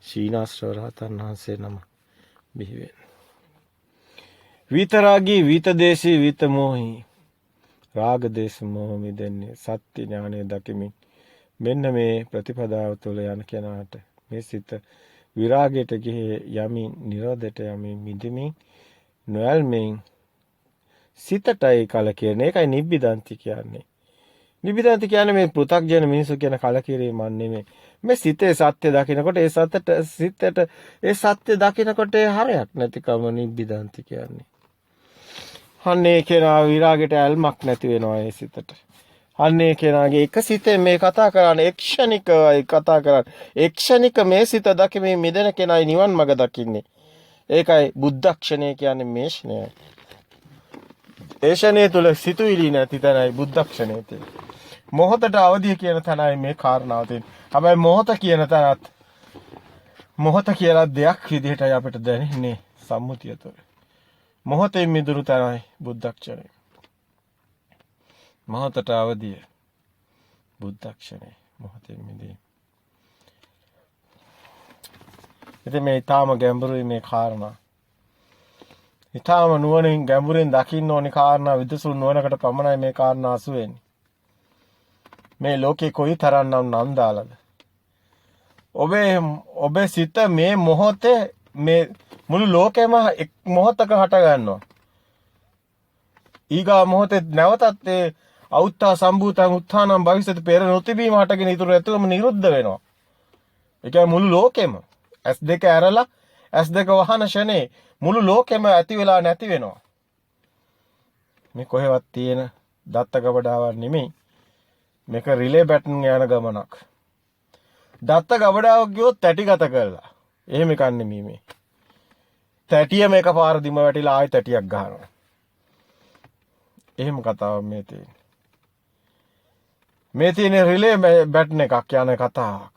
ශීනාශ්‍රව රහතන් වහන්සේ නම බිහි වෙන්නේ. විතරාගී විතදේශී විතමෝහි රාග දේශ මොහ මිදෙන්නේ සත්‍ය ඥානය දකිමින් මෙන්න මේ ප්‍රතිපදාව තුළ යන කෙනාට මේ සිත විරාගයට ගිහේ යමින් නිරෝධයට යමින් මිදෙමින් නොයල්මින් සිතටයි කලකිරෙන. ඒකයි නිබ්බිදන්ති කියන්නේ. නිබ්බිදන්ති කියන්නේ මේ පෘථග්ජන මිනිසු කියන කලකිරීමක් නෙමෙයි. මේ සිතේ සත්‍ය දකිනකොට ඒ සිතට ඒ සත්‍ය දකිනකොට හරයක් නැතිකම නිබ්බිදන්ති කියන්නේ. අන්නේ කෙනා විරාගයට ඇල්මක් නැති වෙනවා ඒ සිතට. අන්නේ කෙනාගේ එක සිතේ මේ කතා කරන්නේ එක්ෂණිකවයි කතා කරන්නේ. එක්ෂණික මේ සිත දකිමින් මිදෙන කෙනායි නිවන් මඟ දකින්නේ. ඒකයි බුද්ධක්ෂණය කියන්නේ මේ ෂණයයි. ඒ ෂණය තුල සිතුවිලි නැති තැනයි බුද්ධක්ෂණය තියෙන්නේ. මොහොතට අවදිය කියන තැනයි මේ කාරණාව තියෙන්නේ. හැබැයි මොහොත කියන තැනත් මොහොත කියලා දෙයක් විදිහටයි අපිට දැනෙන්නේ සම්මුතිය තුළ. මොහොතෙන් මිදුණු තැනයි බුද්ධක්ෂණය. මොහොතට අවදිය බුද්ධක්ෂණය මොහොතෙන් මිදීම. ඉතින් මේ ඊටාම ගැඹුරුයි මේ කාරණා. ඊටාම නුවණින් ගැඹුරින් දකින්න ඕනි කාරණා විදසුන් නුවණකට පමණයි මේ කාරණා අසු වෙන්නේ. මේ ලෝකේ කොයි තරම්නම් නම් දාලාද? ඔබේ සිත මේ මොහොතේ මේ මුළු ලෝකෙම එක් මොහොතක හට ගන්නවා. ඊගා මොහොතේ නැවතත් ඒ අවුත්තා සම්භූතං උත්ථානං භවිෂ්‍යති පෙර නොතිබීම හටගෙන ඉතුරු ඇතුළම නිරුද්ධ වෙනවා. ඒ කියන්නේ මුළු ලෝකෙම S2 ඇරලා S2 වහන ෂනේ මුළු ලෝකෙම ඇති වෙලා නැති වෙනවා. මේ කොහෙවත් තියෙන දත්ත ගබඩාවක් නෙමෙයි. මේක රිලේ බැටන් යන ගමනක්. දත්ත ගබඩාවක් ගියොත් තැටිගත කරලා. එහෙම කන්නේ මේ. තැටිය මේක පාර දිම වැටිලා ආයෙ තැටියක් ගන්නවා. එහෙම කතාවක් මේ තියෙන්නේ. මේ තියෙන රිලේ බැටන් එකක් යන කතාවක්.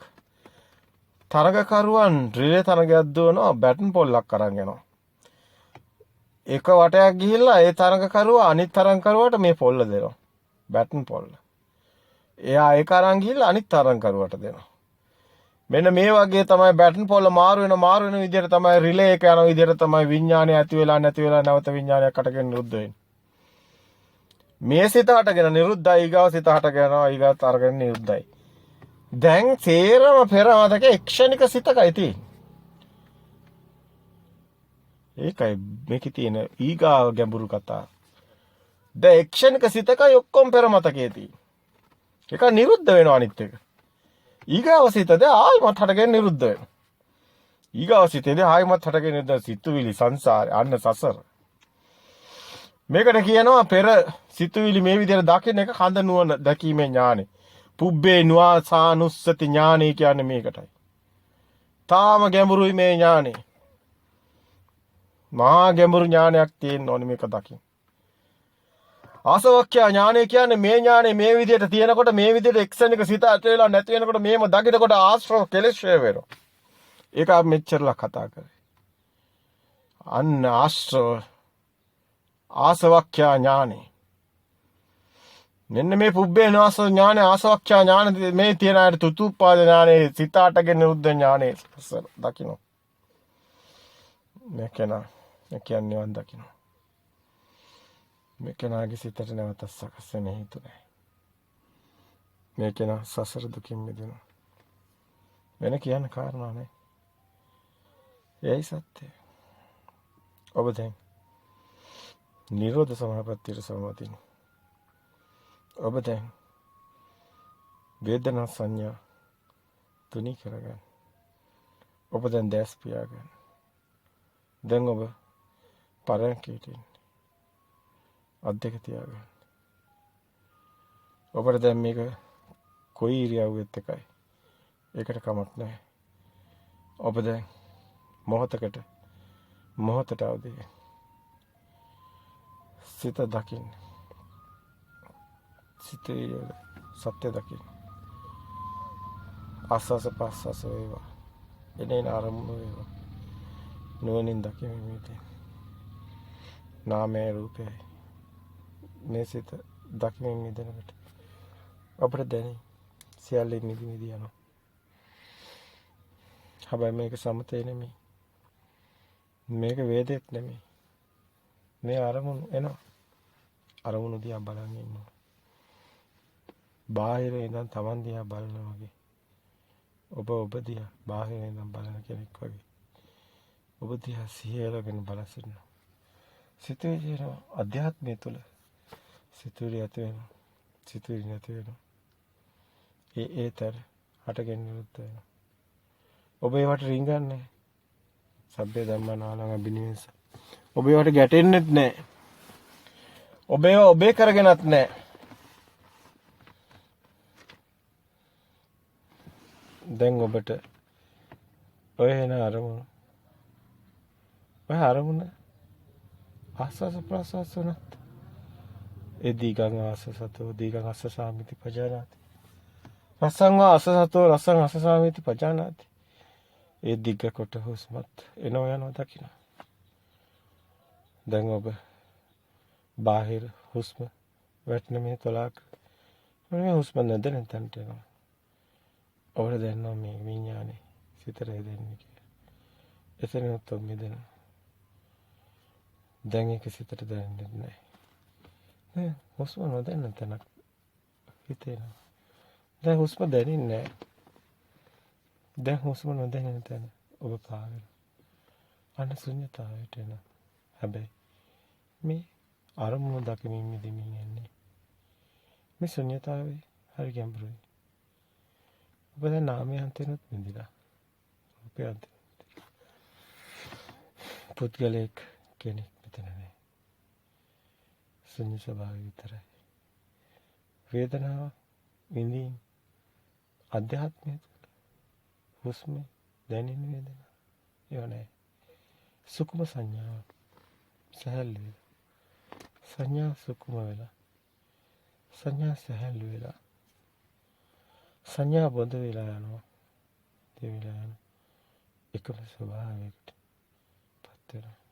තරගකරුවන් රිලේ තරගයක් දුවනවා බැටන් පොල්ලක් අරන් යනවා. එක වටයක් ගිහිල්ලා ඒ තරගකරුවා අනිත් තරගකරුවාට මේ පොල්ල දෙනවා. බැටන් පොල්ල. එයා ඒක අරන් ගිහිල්ලා අනිත් තරගකරුවාට දෙනවා. මෙන්න මේ වගේ තමයි බැටන් පොල්ල මාරු වෙන විදිහට තමයි රිලේ එක යන විදිහට තමයි විඥානය ඇති වෙලා නැති වෙලා නැවත විඥානයක් අටගෙන නිරුද්ධ වෙන්නේ. මේ සිත හටගෙන නිරුද්ධයි ඊගාව සිත හටගෙන ඊගාව තරගෙන නිරුද්ධයි. දැන් තේරම පෙරමතක එක්ෂණික සිතකයි තියෙන්නේ. ඒකයි මේකේ තියෙන ඊගාව ගැඹුරු කතාව. දැන් එක්ෂණික සිතකයි ඔක්කොම පෙරමතකයේ තියෙන්නේ. ඒක නිරුද්ධ වෙනවා අනිත් එක. ඊගාව සිතද ආයිමත් හටගෙන නිරුද්ධ වෙනවා. ඊගාව සිතේදී ආයමත් හටගෙන ඉඳ සිතුවිලි සංසාරේ අන්න සසර. මේකට කියනවා පෙර සිතුවිලි මේ විදිහට දකින්න එක කඳ නුවණ දැකීමේ ඥානෙ. පුබ්බේ නුවාසානුස්සති ඥානෙ කියන්නේ මේකටයි. තාම ගැඹුරුයි මේ ඥානෙ. මහා ගැඹුරු ඥානයක් තියෙන්න ඕනේ මේක දකින්න. ආසවක්ඛ්‍ය ඥානය කියන්නේ මේ ඥානෙ මේ විදිහට තියෙනකොට මේ විදිහට එක්සෙනික සිත ඇට වෙලා නැති වෙනකොට මේම දකිනකොට ආශ්‍රව කෙලෙස් ඡය වෙනවා. ඒක අපි මෙච්චරලා කතා කරේ. අන්න ආශ්‍රව ආසවක්ඛ්‍ය ඥානෙ. මෙන්න මේ පුබ්බේ නාස ඥානෙ ආසවක්ඛ්‍ය ඥාන මේ තියෙන අයට තුතුප්පාද ඥානෙ සිතාටගෙන නිරුද්ධ ඥානෙ දකින්න. මේ කියන්නේ නිවන් දකින්න. මේ කෙනාගේ සිතට නැවත සකස් වෙන හේතු නැහැ. මේ කෙනා සසර දුකින් මිදෙනවා. වෙන කියන්න කාරණා නැහැ. ඒයි සත්‍යය. ඔබ දැන් නිරෝධ සමාපත්තියට සමවදින. ඔබ දැන් වේදනා සංඥා තුනී කරගන්න. ඔබ දැන් දැස් පියාගන්න. දැන් ඔබ පරයන්කයට ඉන්න. අත් දෙක තියාගන්න. ඔබට දැන් මේක කොයි ඉරියව්වෙත් එකයි. ඒකට කමක් නැහැ. ඔබ දැන් මොහොතට අවදි. සිත දකින්න. සිතේ සත්‍ය දකින්න. ආස්වාස ප්‍රාස්වාස වේවා. එනේන ආරම්භ වේවා. නුවණින් දකින්න මේකේ. නාමයේ රූපයයි. මේ සිත දකින්න නිදනකට අපිට දැනේ සියල්ල නිදි යනවා. හැබැයි මේක සමතේ නෙමෙයි. මේක වේදෙත් නෙමෙයි. මේ අරමුණු එනවා. අරමුණු දිහා බලන් ඉන්නවා. බාහිරේ ඉඳන් Taman දිහා බලනවා වගේ. ඔබ දිහා බාහිරේ ඉඳන් බලන කෙනෙක් වගේ. ඔබ දිහා සිහියලගෙන බලන සිටිනවා. සිතුවිලි අධ්‍යාත්මය තුළ සිතුවිලි ඇති වෙනවා. සිතුවිලි නැති වෙනවා. ඒතර හටගෙන නිරුද්ධ වෙනවා. ඔබ ඒවට රිංගන්නේ. සබ්බේ ධම්මනාලං අබිනිවෙස. ඔබ ඒවට ගැටෙන්නෙත් නැහැ. ඔබ ඒවා ඔබේ කරගෙනත් නැහැ. දැන් ඔබට ඔය එන අරමුණ. ඔය අරමුණ ආස්වාස ප්‍රාස්වාස වුණත් ඒ දීගං ආසසතෝ දීගං අස්සසාමිති පජානාති. රසං ආසසතෝ රසං අස්සසාමිති පජානාති. ඒ දිග කොට හුස්මත් එනෝ යනවා දකින්න. දැන් ඔබ බාහිර හුස්ම වැටෙන මේ තොලක් මේ හුස්ම නැදෙන තැනට එනවා. ඔබට දැනෙනවා මේ විඥානේ සිතට දෙන්නේ කියලා. එතනත් ඔබ මෙදෙනවා. දැන් ඒක සිතට දැනෙන්නේ නැහැ. නේ හුස්ම නොදැන්න තැනක් හිතේනවා. දැන් හුස්ම දැනෙන්නේ නැහැ. දැන් හුස්ම නොදැනෙන තැන ඔබ පාවෙන. අන්න ශුන්‍යතාවයට එන. හැබැයි මේ අරමුණු දකිමින් මිදෙමින් යන්නේ. මේ ශුන්‍යතාවේ හරි ගැඹුරුයි. ඔබ දැන් නාමයන්තෙනුත් මිදිලා. රූපයන්තෙනුත්. පුද්ගලයෙක් කෙනෙක් මෙතන නැහැ. ශුන්‍ය ස්වභාවය විතරයි. වේදනාව විඳින් අධ්‍යාත්මය හුස්ම දැනෙන වේදනාව ඒව නැහැ. සුකුම සංඥාව සහැල්ලු වෙලා. සංඥා සුකුම වෙලා. සංඥා සහැල්ලු වෙලා. සංඥා බොඳ වෙලා යනවා. දෙවිලා යනවා. එකම ස්වභාවයකට පත් වෙනවා.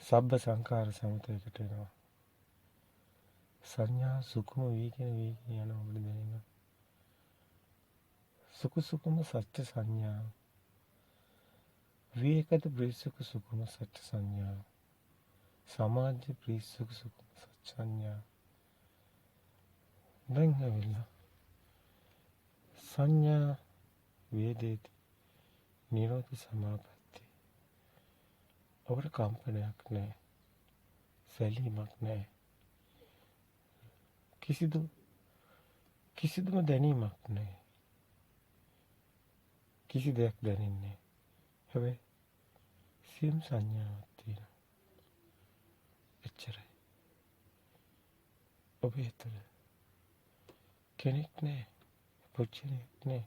සබ්බ සංඛාර සමතයකට එනවා. සංඥා සුකුම වීගෙන යනවා අපිට දැනෙනවා. සුකුම සත්‍ය සංඥා. විවේකද ප්‍රීසුක සුකුම සත්‍ය සංඥා. සමාධි ප්‍රීසුක සුකුම සත්‍ය සංඥා. දැන් ඇවිල්ලා සංඥා වේදේති නිරෝධ සමාපatti. ඔබට කම්පනයක් නැහැ. සැලීමක් නැහැ. කිසිදුම දැනීමක් නැහැ. කිසි දෙයක් දැනෙන්නේ. හැබැයි සියම් සංඥාවක් තියෙනවා. එච්චරයි. ඔබේ තුළ කෙනෙක් නෑ. පුච්චනෙක් නෑ.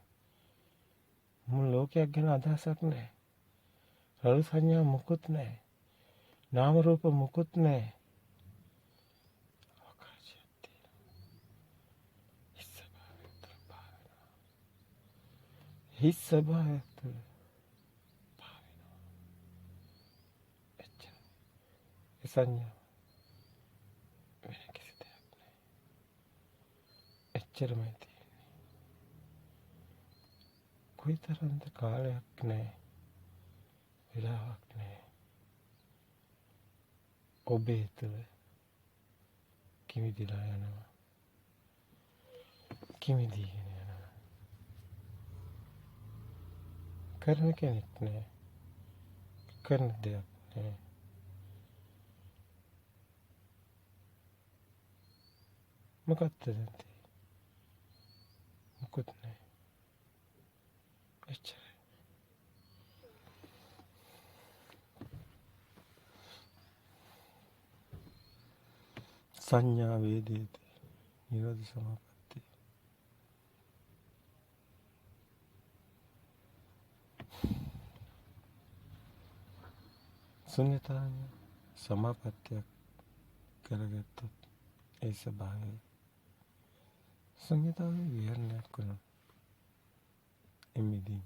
මුළු ලෝකයක් ගැන අදහසක් නෑ. රළු සංඥා මුකුත් නෑ. නාම රූප මුකුත් නෑ. අවකාශයක් තියෙනවා. හිස් ස්වභාවයක් තුළ පාවෙනවා. හිස් ස්වභාවයක් තුළ පාවෙනවා. එච්චරයි. ඒ සංඥාව වෙන කිසි දෙයක් නෑ. එච්චරමයි තියෙන්නේ. කොයිතරම්ද කාලයක් නෑ. වෙලාවක් නෑ. ඔබේ තුළ කිමිදිලා යනවා. කිමිදීගෙන යනවා. කරන කෙනෙක් නෑ. කරන දෙයක් නෑ. මොකක්ද දැන් තියෙන්නේ? මොකුත් නෑ. එච්චරයි. සංඥා වේදේති නිරෝධ සමාපatti. ශුන්‍යතාවය සමාපත්තියක් කරගත්තොත් ඒ ස්වභාවය ශුන්‍යතාවයේ විහරණයක් වුණා. එම්මිදී